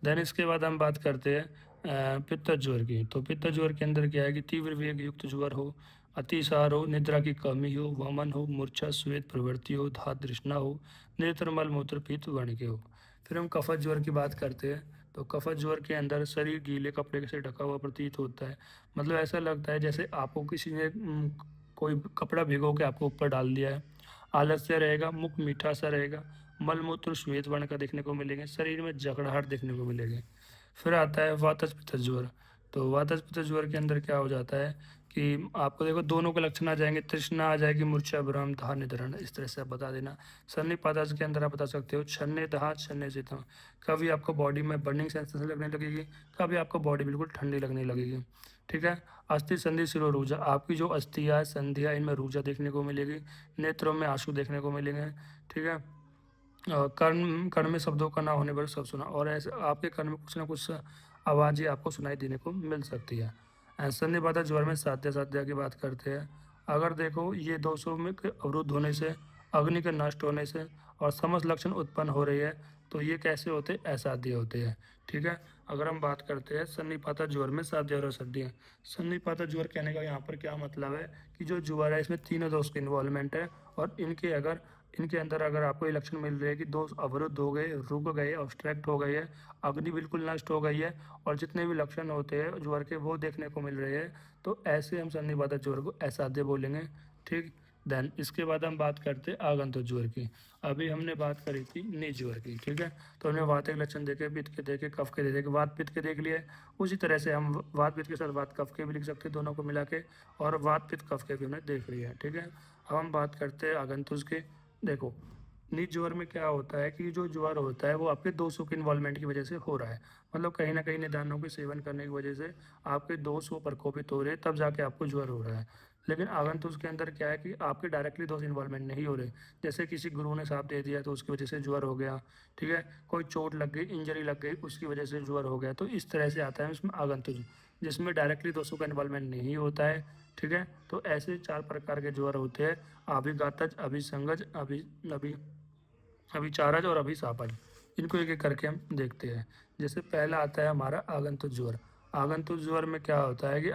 देन इसके बाद हम बात करते हैं पित्त ज्वर की। तो पित्त ज्वर के अंदर क्या है कि तीव्र वेग युक्त ज्वर हो, अतिसार हो, निद्रा की कमी हो, वमन हो, मूर्छा श्वेत प्रवृत्ति हो, धात तृष्णा हो, नेत्र मल मूत्र पीत वर्ण के हो। फिर हम कफज ज्वर की बात करते हैं। तो कफज ज्वर के अंदर शरीर गीले कपड़े से ढका हुआ प्रतीत होता है, मतलब ऐसा लगता है जैसे आपको किसी ने कोई कपड़ा भिगो के आपको ऊपर डाल दिया है। आलस्य रहेगा, मुख मीठा सा रहेगा, मलमूत्र श्वेत वर्ण का देखने को मिलेंगे, शरीर में जकड़ाहट देखने को मिलेगी। फिर आता है वातज पित्त ज्वर। तो वातज पित्त ज्वर के अंदर क्या हो जाता है कि आपको देखो दोनों के लक्षण आ जाएंगे, तृष्णा आ जाएगी, मूर्छा, भ्रम, दाह, निद्रण, इस तरह से आप बता देना। सन्निपातज के अंदर आप बता सकते हो छन्ने, दाह, छन्ने से था। कभी आपको बॉडी में बर्निंग सेंसेशन लगने लगेगी, कभी आपको बॉडी बिल्कुल ठंडी लगने लगेगी। ठीक है। अस्थि संधि शिरोरुजा, आपकी जो अस्थियां संधियां इनमें रुजा देखने को मिलेगी, नेत्रों में आंसू देखने को मिलेंगे। ठीक है। कर्ण कर्ण में शब्दों का ना होने पर सब सुना, और ऐसे आपके कर्ण में कुछ ना कुछ आवाज़ें आपको सुनाई देने को मिल सकती है। सन्निपात ज्वर में साध्या साध्या की बात करते हैं। अगर देखो ये दोषों में के अवरुद्ध होने से, अग्नि के नष्ट होने से और समस्त लक्षण उत्पन्न हो रही है, तो ये कैसे होते हैं? असाध्य होते हैं। ठीक है। अगर हम बात करते हैं सन्निपात ज्वर में साध्य और असाध्य, सन्निपात ज्वर कहने का यहाँ पर क्या मतलब है कि जो ज्वर है इसमें तीनों दोष की इन्वॉल्वमेंट है, और इनके अंदर अगर आपको ये लक्षण मिल रहे हैं कि दोष अवरुद्ध हो गए, रुक गए, ऑब्स्ट्रैक्ट हो गई है, अग्नि बिल्कुल नष्ट हो गई है, और जितने भी लक्षण होते हैं ज्वर के वो देखने को मिल रहे हैं, तो ऐसे हम सन्निपात ज्वर को असाध्य बोलेंगे। ठीक। देन इसके बाद हम बात करते हैं आगंतुक ज्वर की। अभी हमने बात करी थी निज ज्वर की। ठीक है। तो हमने वात के लक्षण देखे, पित्त के देखे, कफ के देखे, वात पित्त के देख लिए। उसी तरह से हम वात पित्त के साथ वात कफ के भी लिख सकते हैं, दोनों को मिला के, और वात पित्त कफ के भी हमने देख लिया है। ठीक है। अब हम बात करते हैं आगंतुक के। देखो निज ज्वर में क्या होता है कि जो ज्वर होता है वो आपके दोषों के इन्वॉल्वमेंट की वजह से हो रहा है, मतलब कहीं ना कहीं निदानों के सेवन करने की वजह से आपके दोष वो प्रकोपित हो रहे हैं, तब जाके आपको ज्वर हो रहा है। लेकिन आगंतुक के अंदर क्या है कि आपके डायरेक्टली दोष इन्वॉल्वमेंट नहीं हो रहे, जैसे किसी गुरु ने साथ दे दिया तो उसकी वजह से ज्वर हो गया। ठीक है। कोई चोट लग गई, इंजरी लग गई, उसकी वजह से ज्वर हो गया, तो इस तरह से आता है इसमें आगंतुक, जिसमें डायरेक्टली दोषों का इन्वॉल्वमेंट नहीं होता है। ठीक है। तो ऐसे 4 प्रकार के ज्वर होते हैं, अभिघातज, अभिसंगज, अभि अभि अभिचारज और अभिशापज। इनको एक एक करके हम देखते हैं। जैसे पहला आता है हमारा आगंतुक ज्वर। आगंतुक ज्वर में क्या होता है कि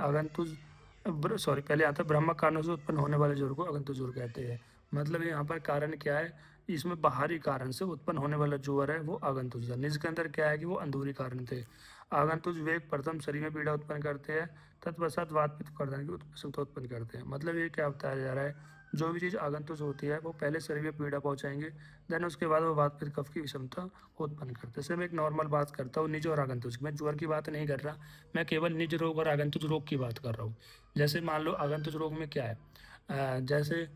पहले आता है ब्रह्म कारणों से उत्पन्न होने वाले ज्वर को आगंतुक ज्वर कहते हैं। मतलब यहाँ पर कारण क्या है, इसमें बाहरी कारण से उत्पन्न होने वाला ज्वर है वो आगंतुक ज्वर। निज के अंदर क्या है कि वो अंदरूनी कारण थे। आगंतुक वेग प्रथम शरीर में पीड़ा उत्पन्न करते हैं, तत्पश्चात वात पित्त प्रदान की असुविधा उत्पन्न करते हैं। मतलब ये क्या बताया जा रहा है, जो भी चीज़ आगंतुक होती है वो पहले शरीर में पीड़ा पहुंचाएंगे, देन उसके बाद वो वात पित्त कफ की विषमता उत्पन्न करते हैं। जैसे मैं एक नॉर्मल बात करता हूँ निज और आगंतुक, मैं ज्वर की बात नहीं कर रहा, मैं केवल निज रोग और आगंतुक रोग की बात कर रहा हूँ। जैसे मान लो आगंतुक रोग में क्या है, जैसे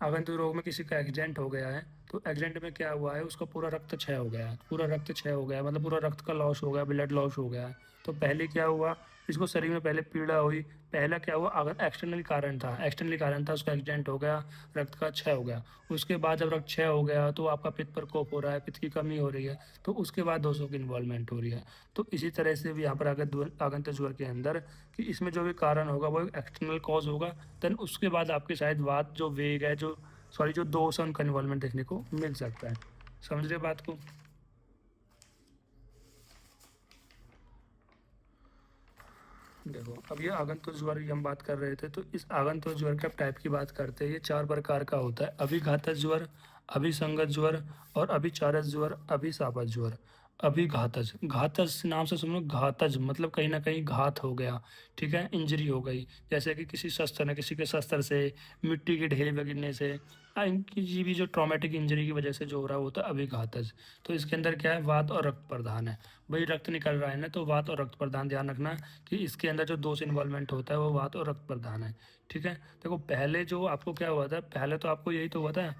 अगर रोग में किसी का एक्सीडेंट हो गया है, तो एक्सीडेंट में क्या हुआ है, उसका पूरा रक्त क्षय हो गया है, पूरा रक्त क्षय हो गया है, मतलब पूरा रक्त का लॉस हो गया, ब्लड लॉस हो गया है। तो पहले क्या हुआ, इसको शरीर में पहले पीड़ा हुई। पहला क्या हुआ, अगर एक्सटर्नली कारण था, उसका एक्सीडेंट हो गया, रक्त का क्षय हो गया। उसके बाद जब रक्त क्षय हो गया तो आपका पित्त प्रकोप हो रहा है, पित्त की कमी हो रही है, तो उसके बाद दोषों की इन्वॉल्वमेंट हो रही है। तो इसी तरह से भी यहाँ पर आगंतुक ज्वर के अंदर कि इसमें जो भी कारण होगा वो एक्सटर्नल कॉज होगा, देन उसके बाद आपके शायद बात जो वेग है, जो दोष है उनका इन्वॉल्वमेंट देखने को मिल सकता है। समझ रहे बात को? देखो अब ये आगंतुक ज्वर की हम बात कर रहे थे, तो इस आगंतुक ज्वर के टाइप की बात करते हैं। ये 4 प्रकार का होता है, अभिघातज ज्वर, अभिसंगत ज्वर और अभिचारज ज्वर, अभिशापज ज्वर। अभिघातज, घातज नाम से सुनो, घातज मतलब कहीं ना कहीं घात हो गया। ठीक है, इंजरी हो गई, जैसे कि किसी के शस्त्र से, मिट्टी के ढेले में गिरने से, इनकी भी जो ट्रॉमेटिक इंजरी की वजह से जो हो रहा होता है अभिघातज। तो इसके अंदर क्या है, वात और रक्त प्रदान है। भाई रक्त निकल रहा है ना, तो वात और रक्त प्रदान ध्यान रखना कि इसके अंदर जो दोष इन्वॉल्वमेंट होता है वो वात और रक्त प्रदान है। ठीक है। देखो पहले जो आपको क्या हुआ था, पहले तो आपको यही तो हुआ था,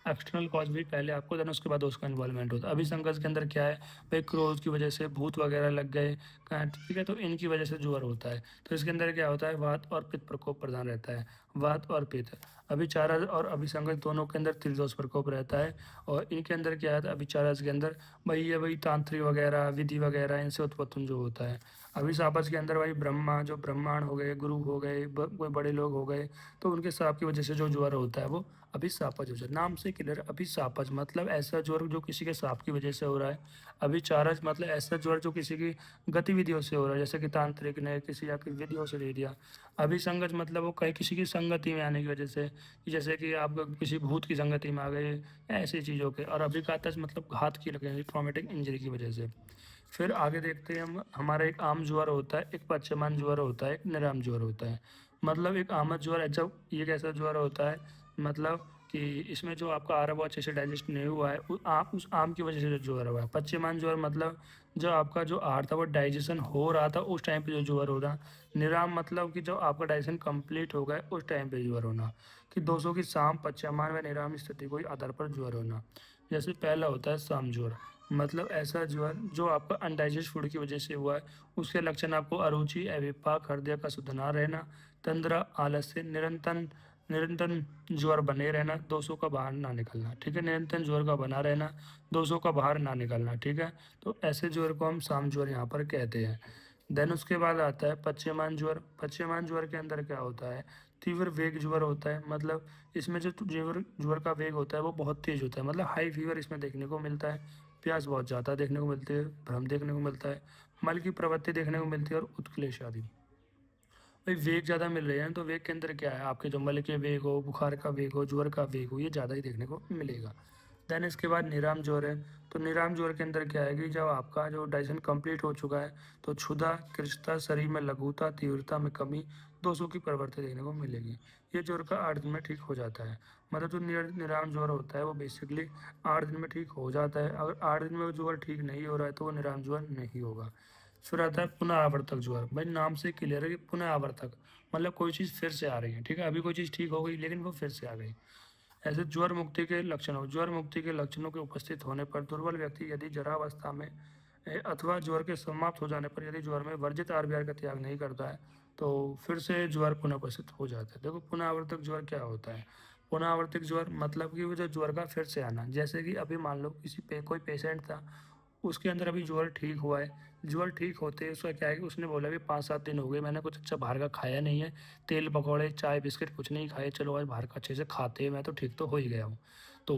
एक्सटर्नल कॉज भी पहले आपको, देन उसके बाद उसका इन्वॉल्वमेंट होता है। अभी संघर्ष के अंदर क्या है, भाई क्रोध की वजह से भूत वगैरह लग गए कहाँ, ठीक है, तो इनकी वजह से ज्वर होता है। तो इसके अंदर क्या होता है, वात और पित्त प्रकोप प्रधान रहता है, वात और पित्त। अभिचारज और अभिसंगत दोनों के अंदर त्रिदोष प्रकोप रहता है। और इनके अंदर क्या है, अभिचारज के अंदर वही तांत्रिक वगैरह, विधि वगैरह, इनसे उत्पन्न जो होता है। अभिशापज के अंदर वही ब्रह्मा, जो ब्रह्मांड हो गए, गुरु हो गए, कोई बड़े लोग हो गए, तो उनके साप की वजह से जो ज्वर होता है वो अभिशापज हो जाता है। नाम से क्लियर, अभिशापज मतलब ऐसा ज्वर जो किसी के सांप की वजह से हो रहा है। अभिचारज मतलब ऐसा ज्वर जो किसी की गतिविधियों से हो रहा है, जैसे कि तांत्रिक ने किसी या विधियों से दे दिया। अभिसंगत मतलब वो कहीं किसी की संगति में आने की वजह से, जैसे कि आप किसी भूत की संगति में आ गए, ऐसी चीज़ों के। और अभिघातज मतलब घात की लगे, ट्रॉमेटिक इंजरी की वजह से। फिर आगे देखते हैं हम, हमारा एक आम ज्वर होता है, एक पश्चिमान ज्वर होता है, एक निराम ज्वर होता है। मतलब एक आम ज्वर है, जब ये कैसा ज्वर होता है, मतलब कि इसमें जो आपका आहार है वो अच्छे से डाइजेस्ट नहीं हुआ है, उस आम की वजह से जो ज्वर हुआ है। पच्यमान ज्वर मतलब जो आपका जो आहार था वो डाइजेशन हो रहा था उस टाइम पे जो ज्वर हो रहा। निराम मतलब कि जो आपका डाइजेशन कंप्लीट हो गया है उस टाइम पे ज्वर होना। कि दोषों की साम, पच्यमान व निराम स्थिति को आधार पर ज्वर होना। जैसे पहला होता है साम ज्वर, मतलब ऐसा ज्वर जो आपका अनडाइजेस्ट फूड की वजह से हुआ है। उसके लक्षण आपको अरुचि, अविपाक, हृदय का शुद्ध ना रहना, तंद्रा, आलस्य, निरंतर निरंतर ज्वर बने रहना, दोषों का बाहर ना निकलना। ठीक है, निरंतर ज्वर का बना रहना, दोषों का बाहर ना निकलना। ठीक है, तो ऐसे ज्वर को हम साम ज्वर यहाँ पर कहते हैं। देन उसके बाद आता है पच्यमान ज्वर। पच्यमान ज्वर के अंदर क्या होता है, तीव्र वेग ज्वर होता है। मतलब इसमें जो ज्वर ज्वर का वेग होता है वो बहुत तेज होता है, मतलब हाई फीवर इसमें देखने को मिलता है। प्यास बहुत ज़्यादा देखने को मिलती है, भ्रम देखने को मिलता है, मल की प्रवृत्ति देखने को मिलती है और उत्क्लेश आदि। भाई वेग ज़्यादा मिल रहे हैं तो वेग के अंदर क्या है, आपके जो मल के वेग हो, बुखार का वेग हो, ज्वर का वेग हो, ये ज़्यादा ही देखने को मिलेगा। देन इसके बाद निराम ज्वर है। तो निराम ज्वर के अंदर क्या है कि जब आपका जो डाइजेशन कंप्लीट हो चुका है तो क्षुधा, कृशता, शरीर में लघुता, तीव्रता में कमी, दोषों की प्रवृत्ति देखने को मिलेगी। ये ज्वर का 8 दिन में ठीक हो जाता है। मतलब जो निराम ज्वर होता है वो बेसिकली 8 दिन में ठीक हो जाता है। अगर 8 दिन में वो ज्वर ठीक नहीं हो रहा है तो वो निराम ज्वर नहीं होगा। फिर आता है पुनः आवर्तक ज्वर। भाई नाम से क्लियर है कि पुनः आवर्तक मतलब कोई चीज़ फिर से आ रही है। ठीक है, अभी कोई चीज़ ठीक हो गई लेकिन वो फिर से आ गई। ऐसे ज्वर मुक्ति के लक्षणों, ज्वर मुक्ति के लक्षणों के उपस्थित होने पर दुर्बल व्यक्ति यदि जरावस्था में अथवा ज्वर के समाप्त हो जाने पर यदि ज्वर में वर्जित आहार विहार का त्याग नहीं करता है तो फिर से ज्वर पुनः उपस्थित हो जाता है। देखो पुनः आवर्तक ज्वर क्या होता है। पुनः आवर्तक ज्वर मतलब कि वो जो ज्वर का फिर से आना, जैसे कि अभी मान लो किसी पे कोई पेशेंट था, उसके अंदर अभी ज्वर ठीक हुआ है। ज्वर ठीक होते ही उसका क्या है कि उसने बोला कि 5-7 दिन हो गए मैंने कुछ अच्छा बाहर का खाया नहीं है, तेल पकौड़े, चाय, बिस्किट कुछ नहीं खाए, चलो आज बाहर का अच्छे से खाते हैं, मैं तो ठीक तो हो ही गया हूँ। तो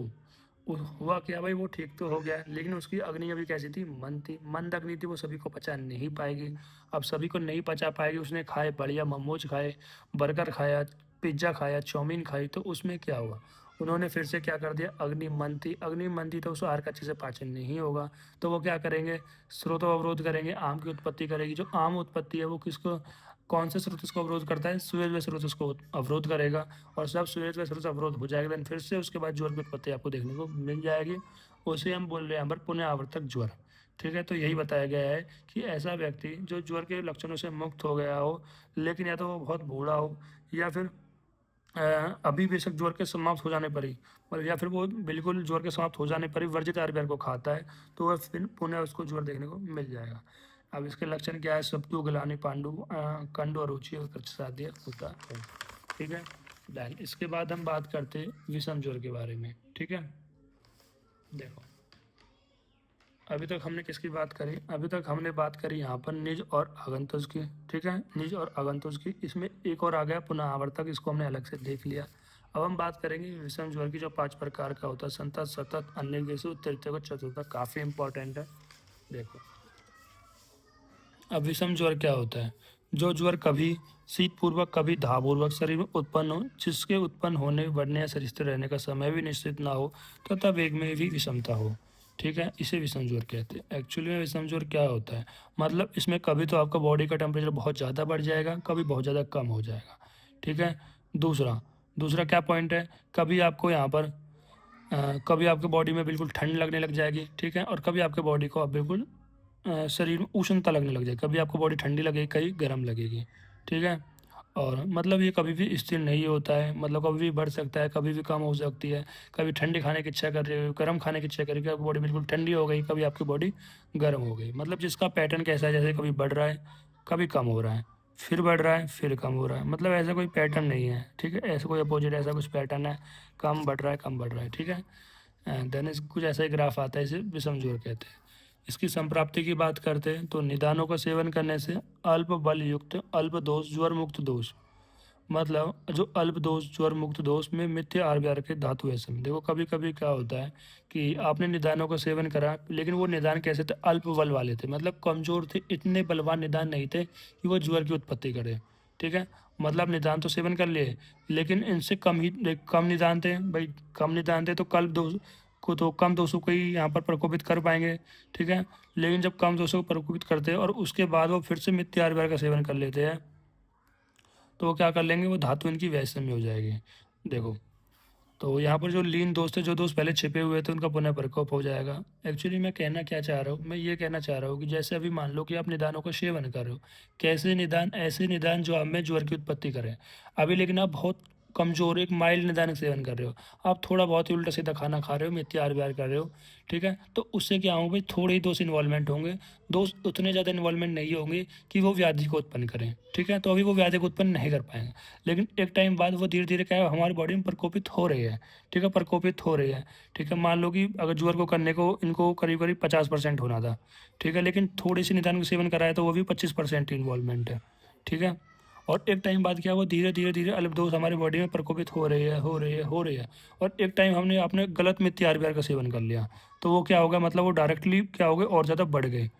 हुआ क्या भाई, वो ठीक तो हो गया लेकिन उसकी अग्नि अभी कैसी थी, मंद थी। मंद अग्नि थी, वो सभी को पचा नहीं पाएगी। अब सभी को नहीं पचा पाएगी, उसने खाए बढ़िया मोमोज खाए, बर्गर खाया, पिज्ज़ा खाया, चाउमीन खाई, तो उसमें क्या हुआ, उन्होंने फिर से क्या कर दिया, अग्नि मंद थी। अग्नि मंद थी तो उस आहार का अच्छे से पाचन नहीं होगा। तो वो क्या करेंगे, स्रोतों अवरोध करेंगे, आम की उत्पत्ति करेगी। जो आम उत्पत्ति है वो किसको, कौन से स्रोत इसको अवरोध करता है, सूरज व स्रोत उसको अवरोध करेगा। और सब सूरज व स्रोत अवरोध हो जाएगा देन फिर से उसके बाद ज्वर की उत्पत्ति आपको देखने को मिल जाएगी। उसे हम बोल रहे हैं यहाँ पर पुनः आवर्तक ज्वर। ठीक है, तो यही बताया गया है कि ऐसा व्यक्ति जो ज्वर के लक्षणों से मुक्त हो गया हो, लेकिन या तो वो बहुत बूढ़ा हो या फिर अभी बेशक ज्वर के समाप्त हो जाने पर ही, मतलब या फिर वो बिल्कुल ज्वर के समाप्त हो जाने पर ही वर्जित आहार को खाता है तो वह फिर पुनः उसको ज्वर देखने को मिल जाएगा। अब इसके लक्षण क्या है, सप्तु, गलानी, पांडु, कंडु, अरुचि और कृच्छ्राद्य होता है। ठीक है, देन इसके बाद हम बात करते हैं विषम ज्वर के बारे में। ठीक है, देखो अभी तक हमने किसकी बात करी, अभी तक हमने बात करी यहाँ पर निज और आगंतुज की। ठीक है, निज और आगंतुज की, इसमें एक और आ गया पुनः आवर्तक, इसको हमने अलग से देख लिया। अब हम बात करेंगे विषम ज्वर की, जो 5 प्रकार का होता है, संतत, सतत, अन्य, तृतीय व चतुर्थ, काफ़ी इंपॉर्टेंट है। देखो अब विषम ज्वर क्या होता है, जो ज्वर कभी शीतपूर्वक कभी धापूर्वक शरीर में उत्पन्न हो, जिसके उत्पन्न होने, बढ़ने या शरीर स्थिर रहने का समय भी निश्चित ना हो तथा वेग में भी विषमता हो। ठीक है, इसे विषम ज्वर कहते हैं। एक्चुअली में विषम ज्वर क्या होता है, मतलब इसमें कभी तो आपका बॉडी का टेम्परेचर बहुत ज़्यादा बढ़ जाएगा, कभी बहुत ज़्यादा कम हो जाएगा। ठीक है, दूसरा दूसरा क्या पॉइंट है, कभी आपको यहाँ पर कभी आपके बॉडी में बिल्कुल ठंड लगने लग जाएगी। ठीक है, और कभी आपके बॉडी को अब बिल्कुल शरीर में उष्णता लगने लग जाएगी, कभी आपको बॉडी ठंडी लगेगी, कहीं गर्म लगेगी। ठीक है, और मतलब ये कभी भी स्थिर नहीं होता है, मतलब कभी भी बढ़ सकता है, कभी भी कम हो सकती है। कभी ठंडी खाने की इच्छा कर रही हो, गर्म खाने की इच्छा कर रही है, आपकी बॉडी बिल्कुल ठंडी हो गई, कभी आपकी बॉडी गर्म हो गई। मतलब जिसका पैटर्न कैसा है, जैसे कभी बढ़ रहा है, कभी कम हो रहा है, फिर बढ़ रहा है, फिर कम हो रहा है, मतलब ऐसा कोई पैटर्न नहीं है। ठीक है, ऐसा कोई अपोजिट ऐसा कुछ पैटर्न है, कम बढ़ रहा है, कम बढ़ रहा है। ठीक है, देन कुछ ऐसा ही ग्राफ आता है, इसे विषम ज्वर कहते हैं। इसकी संप्राप्ति की बात करते हैं तो निदानों का सेवन करने से अल्प बल युक्त अल्प दोष ज्वर मुक्त दोष, मतलब जो अल्प दोष ज्वर मुक्त दोष में मिथ्य आहार विहार के धातु है सम। देखो कभी कभी क्या होता है कि आपने निदानों का सेवन करा लेकिन वो निदान कैसे थे, अल्प बल वाले थे, मतलब कमजोर थे, इतने बलवान निदान नहीं थे कि वो ज्वर की उत्पत्ति करे। ठीक है, मतलब निदान तो सेवन कर लिए लेकिन इनसे कम निदान थे। भाई कम निदान थे तो कल्प दोष को तो कम दोषों को ही यहाँ पर प्रकोपित कर पाएंगे। ठीक है, लेकिन जब कम दोषों को प्रकोपित करते हैं और उसके बाद वो फिर से मिथ्या आहार विहार का सेवन कर लेते हैं तो वो क्या कर लेंगे, वो धातु इनकी वैसे में हो जाएगी। देखो तो यहाँ पर जो लीन दोस्त है, जो दोस्त पहले छिपे हुए थे, उनका पुनः प्रकोप हो जाएगा। एक्चुअली मैं कहना क्या चाह रहा हूँ, मैं ये कहना चाह रहा हूँ कि जैसे अभी मान लो कि आप निदानों का सेवन कर रहे हो। कैसे निदान? ऐसे निदान जो आप में ज्वर की उत्पत्ति करें। अभी लेकिन आप बहुत कमज़ोर एक माइल्ड निदान का सेवन कर रहे हो। आप थोड़ा बहुत ही उल्टा सीधा खाना खा रहे हो, मिथ्या आहार विहार कर रहे हो, ठीक है? तो उससे क्या होंगे, थोड़े ही दोष इन्वॉल्वमेंट होंगे। दोस्त उतने ज़्यादा इन्वॉल्वमेंट नहीं होंगे कि वो व्याधि को उत्पन्न करें, ठीक है? तो अभी वो व्याधि को उत्पन्न नहीं कर पाएंगे, लेकिन एक टाइम बाद वो धीरे धीरे क्या है, हमारी बॉडी में प्रकोपित हो रही है, ठीक है? प्रकोपित हो रही है, ठीक है? मान लो कि अगर ज्वर को करने को इनको करीब करीब 50% होना था, ठीक है? लेकिन थोड़ी सी निदान का सेवन कराया तो वो भी 25% इन्वॉल्वमेंट है, ठीक है? और एक टाइम बाद क्या हुआ, धीरे धीरे धीरे अल्प दोष हमारी बॉडी में प्रकोपित हो रही है, हो रही है, हो रही है। और एक टाइम हमने आपने गलत मिथ्या आहार विहार का सेवन कर लिया, तो वो क्या होगा, मतलब वो डायरेक्टली क्या हो गए, और ज़्यादा बढ़ गए,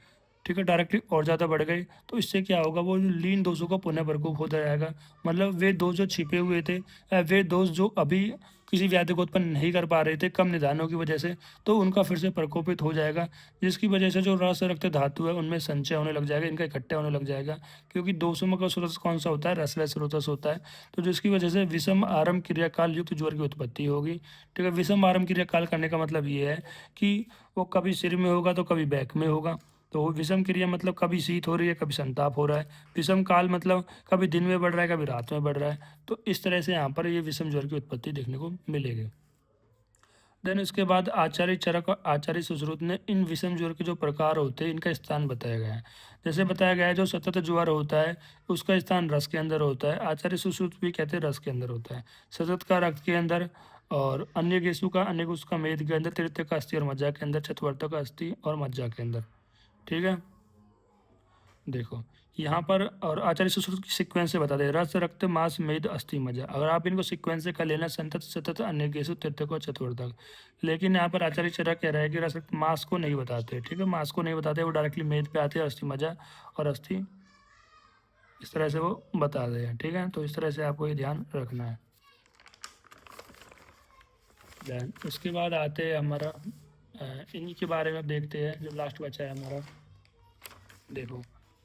ठीक है? डायरेक्टली और ज़्यादा बढ़ गई, तो इससे क्या होगा, वो जो लीन दोषों का पुनः प्रकोप होता जाएगा। मतलब वे दोष जो छिपे हुए थे, वे दोष जो अभी किसी व्याधि को उत्पन्न नहीं कर पा रहे थे कम निदानों की वजह से, तो उनका फिर से प्रकोपित हो जाएगा, जिसकी वजह से जो रस रक्त धातु है उनमें संचय होने लग जाएगा, इनका इकट्ठा होने लग जाएगा। क्योंकि दोषों का स्रोत कौन सा होता है? रसवय स्रोतस होता है। तो जिसकी वजह से विषम आरंभ क्रियाकाल युक्त ज्वर की उत्पत्ति होगी, ठीक है? विषम आरंभ क्रियाकाल करने का मतलब ये है कि वो कभी सिर में होगा तो कभी बैक में होगा। तो विषम क्रिया मतलब कभी शीत हो रही है, कभी संताप हो रहा है। विषम काल मतलब कभी दिन में बढ़ रहा है, कभी रात में बढ़ रहा है। तो इस तरह से यहाँ पर ये विषम ज्वर की उत्पत्ति देखने को मिलेगी। देन उसके बाद आचार्य चरक और आचार्य सुश्रुत ने इन विषम ज्वर के जो प्रकार होते हैं, इनका स्थान बताया गया है। जैसे बताया गया है, जो सतत ज्वर होता है उसका स्थान रस के अंदर होता है। आचार्य सुश्रुत भी कहते हैं रस के अंदर होता है। सतत का रक्त के अंदर, और अन्य गेसु का, अन्य गेसु का मेद के अंदर, तृतीय का अस्थि और मज्जा के अंदर, चतुर्थ का अस्थि और मज्जा के अंदर, ठीक है? देखो यहाँ पर, और आचार्य सुश्रुत की सीक्वेंस से बता दे, रस रक्त मांस मेद अस्थि मज्जा। अगर आप इनको सीक्वेंस से कर लेना, संतत सतत अन्य केसु तृतीय को चतुर्थक। लेकिन यहाँ पर आचार्य चरक कह रहा है कि रस रक्त मांस को नहीं बताते, ठीक है? मांस को नहीं बताते, वो डायरेक्टली मेद पे आते हैं, अस्थि मज्जा और अस्थि इस तरह से वो बता रहे हैं, ठीक है? तो इस तरह से आपको ये ध्यान रखना है। देन उसके बाद आते हैं हमारा इन्हीं के बारे में देखते हैं, जो लास्ट बचा है हमारा। देखो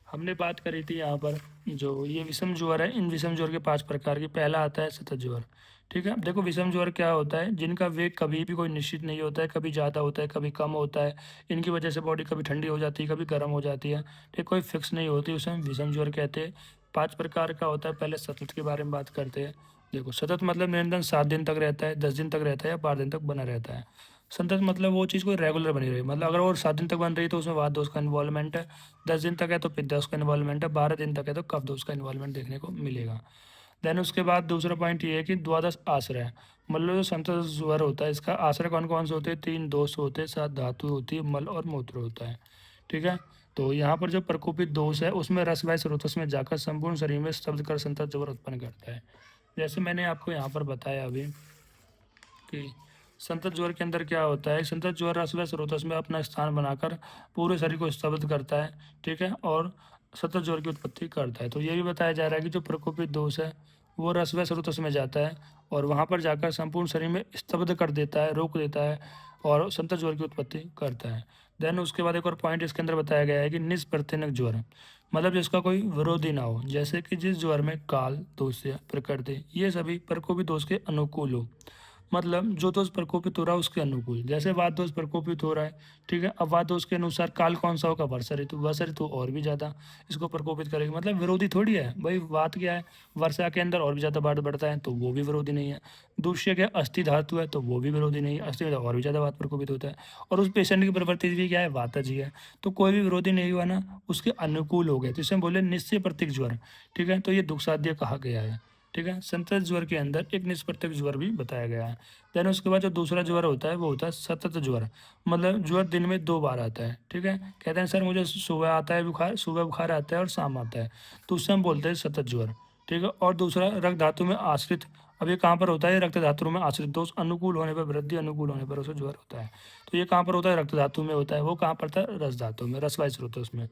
हमने बात करी थी यहाँ पर, जो ये विषम ज्वर है, इन विषम ज्वर के 5 प्रकार के। पहला आता है सतत ज्वर, ठीक है? देखो विषम ज्वर क्या होता है, जिनका वेग कभी भी कोई निश्चित नहीं होता है, कभी ज़्यादा होता है, कभी कम होता है। इनकी वजह से बॉडी कभी ठंडी हो जाती है, कभी गर्म हो जाती है, ठीक? कोई फिक्स नहीं होती, उसे हम विषम ज्वर कहते हैं। 5 प्रकार का होता है। पहले सतत के बारे में बात करते हैं। देखो सतत मतलब निरंतर 7 दिन तक रहता है, 10 दिन तक रहता है, या 12 दिन तक बना रहता है। संतत मतलब वो चीज़ कोई रेगुलर बनी रही, मतलब अगर वो 7 दिन तक बन रही है तो उसमें वात दोष का इन्वॉल्वमेंट है, 10 दिन तक है तो पित्त दोष का इन्वॉल्वमेंट है, 12 दिन तक है तो कफ दोष का इन्वॉल्वमेंट देखने को मिलेगा। देन उसके बाद दूसरा पॉइंट ये है कि द्वादश आश्रय, मतलब जो संतत ज्वर होता है, इसका आश्रय कौन कौन से होते हैं? 3 दोष होते हैं, 7 धातु होती है, मल और मूत्र होता है, ठीक है? तो यहाँ पर जो प्रकोपित दोष है उसमें रसवाय स्रोतस में जाकर संपूर्ण शरीर में स्तब्ध कर संतत ज्वर उत्पन्न करता है। जैसे मैंने आपको यहाँ पर बताया अभी कि संतत ज्वर के अंदर क्या होता है, संतत ज्वर रसवय स्रोतस में अपना स्थान बनाकर पूरे शरीर को स्तब्ध करता है, ठीक है? और सतत ज्वर की उत्पत्ति करता है। तो ये भी बताया जा रहा है कि जो प्रकोपित दोष है वो रसवय स्रोतस में जाता है और वहाँ पर जाकर संपूर्ण शरीर में स्तब्ध कर देता है, रोक देता है और संतत ज्वर की उत्पत्ति करता है। देन उसके बाद एक और पॉइंट इसके अंदर बताया गया है कि निष्प्रत्यनक ज्वर, मतलब जिसका कोई विरोधी ना हो, जैसे कि जिस ज्वर में काल दोष या प्रकृति ये सभी प्रकोपित दोष के अनुकूल हो। मतलब जो दोष प्रकोपित हो रहा है उसके अनुकूल, जैसे वात दोष प्रकोपित हो रहा है, ठीक है? अब वात दोष के अनुसार काल कौन सा होगा? वर्षा ऋतु। वर्षा ऋतु और भी ज़्यादा इसको प्रकोपित करेगी, मतलब विरोधी थोड़ी है भाई। वात क्या है? वर्षा के अंदर और भी ज़्यादा बाढ़ बढ़ता है, तो वो भी विरोधी नहीं है। दूसरे क्या? अस्थि धातु है, तो वो भी विरोधी नहीं है। अस्थि में और भी ज़्यादा वात प्रकोपित होता है, और उस पेशेंट की प्रवृत्ति भी क्या है? वातज ही है। तो कोई भी विरोधी नहीं हुआ ना, उसके अनुकूल हो गए, तो इसे हम बोले निश्चय प्रतीक ज्वर, ठीक है? तो ये दुःसाध्य कहा गया है, ठीक है? संतत ज्वर के अंदर एक निष्प्रत्यक ज्वर भी बताया गया है। देन उसके बाद जो दूसरा ज्वर होता है वो होता है सतत ज्वर, मतलब ज्वर दिन में 2 बार आता है, ठीक है? कहते हैं सर मुझे सुबह आता है बुखार, सुबह बुखार आता है और शाम आता है, तो उससे हम बोलते हैं सतत ज्वर, ठीक है? और दूसरा रक्त धातु में आश्रित, अब ये कहाँ पर होता है? रक्त धातु में आश्रित दोष अनुकूल होने पर वृद्धि, अनुकूल होने पर उसे ज्वर होता है। तो ये कहाँ पर होता है? रक्त धातु में होता है। वो कहाँ पर था? रस धातु में, रसवाय स्रोत में।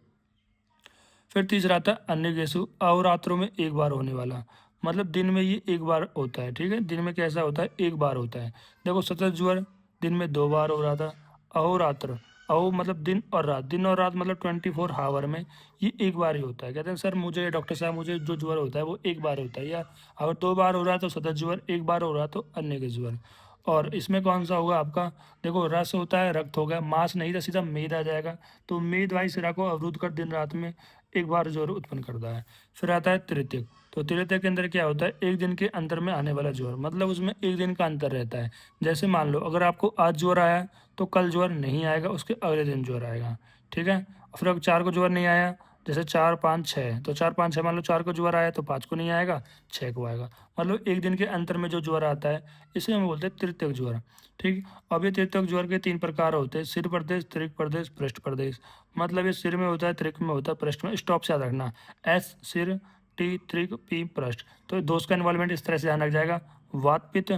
फिर तीसरा आता है अन्य गेसु, अहोरात्रों में एक बार होने वाला, मतलब दिन में ये एक बार होता है, ठीक है? दिन में कैसा होता है? एक बार होता है। देखो सतत ज्वर दिन में 2 बार हो रहा था। अहोरात्र, अहो मतलब दिन और रात, दिन और रात मतलब 24 हावर में ये एक बार ही होता है। कहते हैं सर मुझे डॉक्टर साहब मुझे जो ज्वर होता है वो एक बार होता है, या अगर 2 बार हो रहा है तो सतत ज्वर, एक बार हो रहा है तो अन्य के ज्वर। और इसमें कौन सा होगा आपका, देखो रस होता है, रक्त हो गया, मांस नहीं था, सीधा मेद आ जाएगा। तो मेद वायु शिरा को अवरुद्ध कर दिन रात में एक बार ज्वर उत्पन्न करता है। फिर आता है तृतीयक। तो तृतीयक के अंदर क्या होता है, एक दिन के अंतर में आने वाला ज्वर, मतलब उसमें एक दिन का अंतर रहता है। जैसे मान लो अगर आपको आज ज्वर आया तो कल ज्वर नहीं आएगा, उसके अगले दिन ज्वर आएगा। ठीक है। फिर अगर 4 को ज्वर नहीं आया, जैसे 4 5 6, तो 4 5 6 मान लो 4 को ज्वर आया तो 5 को नहीं आएगा, 6 को आएगा। मतलब एक दिन के अंतर में जो ज्वर आता है इसे हम बोलते हैं तृतीयक ज्वर। ठीक। अब ये तृतीयक ज्वर के 3 प्रकार होते हैं, सिर प्रदेश, त्रिक प्रदेश, पृष्ठ प्रदेश। मतलब ये सिर में होता है, त्रिक में होता है, पृष्ठ में। स्टॉप से याद रखना, एस सिर, टी त्रिक, पी पृष्ठ। तो दोष का इन्वॉल्वमेंट इस तरह से ध्यान रख जाएगा, वात पित्त,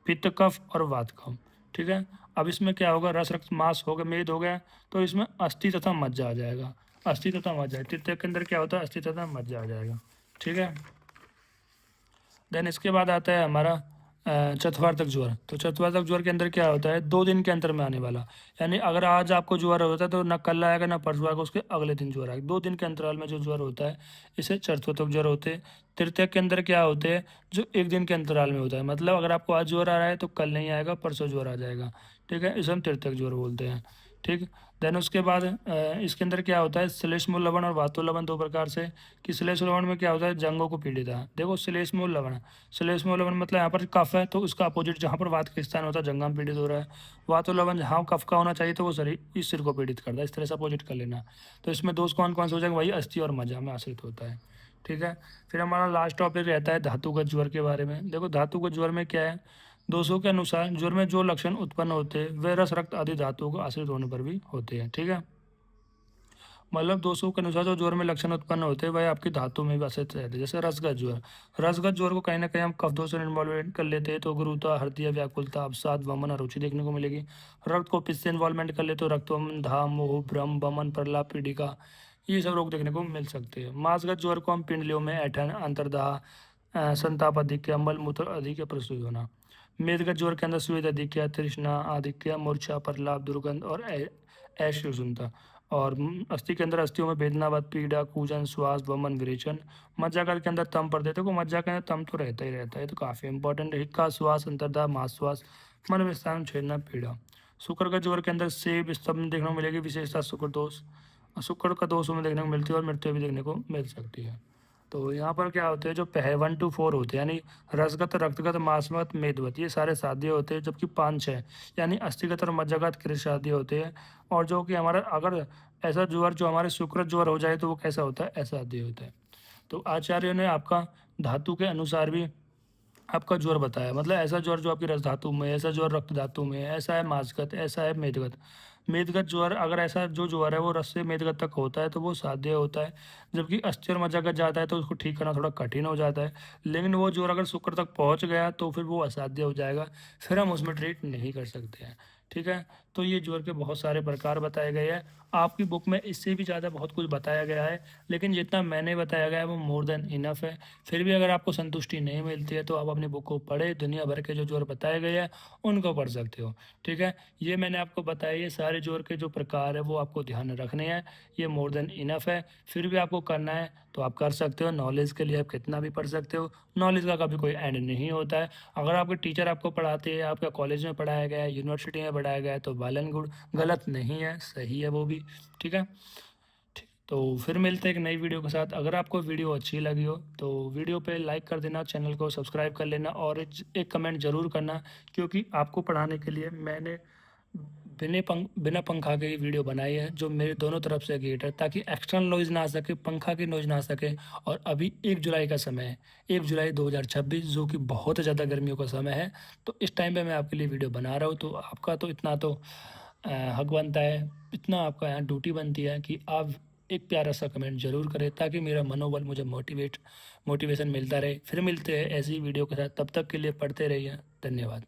पित्त कफ और वात कफ। ठीक है। अब इसमें क्या होगा, रस रक्त मांस हो गया, मेद हो गया, तो इसमें अस्थि तथा मज्जा आ जाएगा। अस्थि तथा मज्जा, तृतीयक के अंदर क्या होता है, अस्थि तथा मज्जा आ जाएगा। ठीक है। देन इसके बाद आता है हमारा चतुर्थक ज्वर। तो चतुर्थक ज्वर के अंदर क्या होता है, 2 दिन के अंतर में आने वाला। यानी अगर आज आपको ज्वर होता है तो ना कल आएगा ना परसों आएगा, उसके अगले दिन ज्वर आएगा। 2 दिन के अंतराल में जो ज्वर होता है इसे चतुर्थक ज्वर होते हैं। तृतीयक के अंदर क्या होते हैं, जो 1 दिन के अंतराल में होता है। मतलब अगर आपको आज ज्वर आ रहा है तो कल नहीं आएगा, परसों ज्वर आ जाएगा। ठीक है, इसे हम तृतीयक ज्वर बोलते हैं। ठीक। देन उसके बाद इसके अंदर क्या होता है, श्लेष्मूल लवण और वातुल लवण 2 प्रकार से। कि श्लेष्मूल लवण में क्या होता है, जंगों को पीड़ित है। देखो श्लेष्मूल लवण, श्लेष्मूल लवण मतलब यहाँ पर कफ है तो उसका अपोजिट जहाँ पर वात का स्थान होता है जंघा में पीड़ित हो रहा है। वातुल लवण जहाँ कफ का होना चाहिए तो वो शरीर इस सिर को पीड़ित करता है। इस तरह से अपोजिट कर लेना। तो इसमें दोष कौन कौन से हो जाएंगे, वही अस्थि और मज्जा में आश्रित होता है। ठीक है। फिर हमारा लास्ट टॉपिक रहता है धातुगत ज्वर के बारे में। देखो धातुगत ज्वर में क्या है, दोषों के अनुसार ज्वर में जो लक्षण उत्पन्न होते हैं वे रस रक्त आदि धातुओं को आश्रित होने पर भी होते हैं। ठीक है। मतलब दोषों के अनुसार जो ज्वर में लक्षण उत्पन्न होते हैं वह आपकी धातु में भी आश्रित रहते हैं। जैसे रसगत ज्वर, रसगत ज्वर को कहीं ना कहीं हम कफ दोष से इन्वॉल्वमेंट कर लेते हैं तो गुरुता, हृदय व्याकुलता, अवसाद, वमन, अरुचि देखने को मिलेगी। रक्त को पित्त से इन्वॉल्वमेंट कर ले तो रक्त वमन, धाम, मोह, भ्रम, वमन, प्रलाप, पीड़िका, ये सब रोग देखने को मिल सकते हैं। मांसगत ज्वर को हम पिंडलियों में ऐठन, अंतर्दाह, संताप अधिक्य, मल मूत्र अधिक्य, प्रसूति होना। मेदगत ज्वर के अंदर स्वेद अधिक्य, तृष्णा अधिक्य, मूर्छा, प्रलाप, दुर्गंध और अशुद्धता। और अस्थि के अंदर अस्थियों में वेदनावत, पीड़ा, कूजन, श्वास, वमन, विरेचन। मज्जागत के अंदर तम पर देते को, मज्जा के अंदर तम तो रहता ही रहता है, तो काफी इंपॉर्टेंट है। हिक्का, श्वास, अंतर्दाह, माश्वास, मन विस्थान, छेदना, पीड़ा। शुक्र का ज्वर के अंदर सेब स्तंभ देखने को मिलेगी, विशेषता शुक्र दोष। शुक्र का दोषों में देखने को मिलती है और मृत्यु भी देखने को मिल सकती है। तो यहाँ पर क्या होते हैं, जो पहले 1 to 4 होते हैं, यानी रसगत, रक्तगत, मांसगत, मेदवत, ये सारे साध्य होते हैं। जबकि 5 6 यानी अस्थिगत और मज्जागत कृषि होते हैं। और जो कि हमारा अगर ऐसा ज्वर जो हमारे शुक्र ज्वर हो जाए तो वो कैसा होता है, ऐसा अध्यय होता है। तो आचार्यों ने आपका धातु के अनुसार भी आपका ज्वर बताया। मतलब ऐसा ज्वर जो आपकी रस धातु में है, ऐसा ज्वर रक्त धातु में है, ऐसा है मांसगत, ऐसा है मेदगत। मेदगत ज्वर, अगर ऐसा जो ज्वर है वो रस से मेदगत तक होता है तो वो साध्य होता है। जबकि अस्थि और मज्जागत जाता है तो उसको ठीक करना थोड़ा कठिन हो जाता है। लेकिन वो ज्वर अगर शुक्र तक पहुंच गया तो फिर वो असाध्य हो जाएगा, फिर हम उसमें ट्रीट नहीं कर सकते हैं। ठीक है। तो ये ज्वर के बहुत सारे प्रकार बताए गए हैं। आपकी बुक में इससे भी ज़्यादा बहुत कुछ बताया गया है, लेकिन जितना मैंने बताया गया है वो मोर देन इनफ है। फिर भी अगर आपको संतुष्टि नहीं मिलती है तो आप अपनी बुक को पढ़े, दुनिया भर के जो जोर बताए गए हैं उनको पढ़ सकते हो। ठीक है। ये मैंने आपको बताया, ये सारे जोर के जो प्रकार है वो आपको ध्यान में रखने हैं। ये मोर देन इनफ है। फिर भी आपको करना है तो आप कर सकते हो। नॉलेज के लिए आप कितना भी पढ़ सकते हो, नॉलेज का कभी कोई एंड नहीं होता है। अगर आपके टीचर आपको पढ़ाते हैं, आपका कॉलेज में पढ़ाया गया है, यूनिवर्सिटी में पढ़ाया गया है तो वेल एंड गुड, गलत नहीं है, सही है वो भी। ठीक है। ठीक। तो फिर मिलते हैं एक नई वीडियो के साथ। अगर आपको वीडियो अच्छी लगी हो तो वीडियो पे लाइक कर देना, चैनल को सब्सक्राइब कर लेना और एक कमेंट ज़रूर करना, क्योंकि आपको पढ़ाने के लिए मैंने बिना पंखा के ही वीडियो बनाई है, जो मेरे दोनों तरफ से गेट है, ताकि एक्सटर्नल नॉइज़ ना आ सके, पंखा की नॉइज़ ना आ सके। और अभी 1 जुलाई का समय है, 1 जुलाई 2026, जो कि बहुत ज़्यादा गर्मियों का समय है। तो इस टाइम पे मैं आपके लिए वीडियो बना रहा हूँ, तो आपका तो इतना तो हक बनता है, इतना आपका यहाँ ड्यूटी बनती है कि आप एक प्यारा सा कमेंट जरूर करें, ताकि मेरा मनोबल, मुझे मोटिवेशन मिलता रहे। फिर मिलते हैं ऐसी वीडियो के साथ, तब तक के लिए पढ़ते रहिए। धन्यवाद।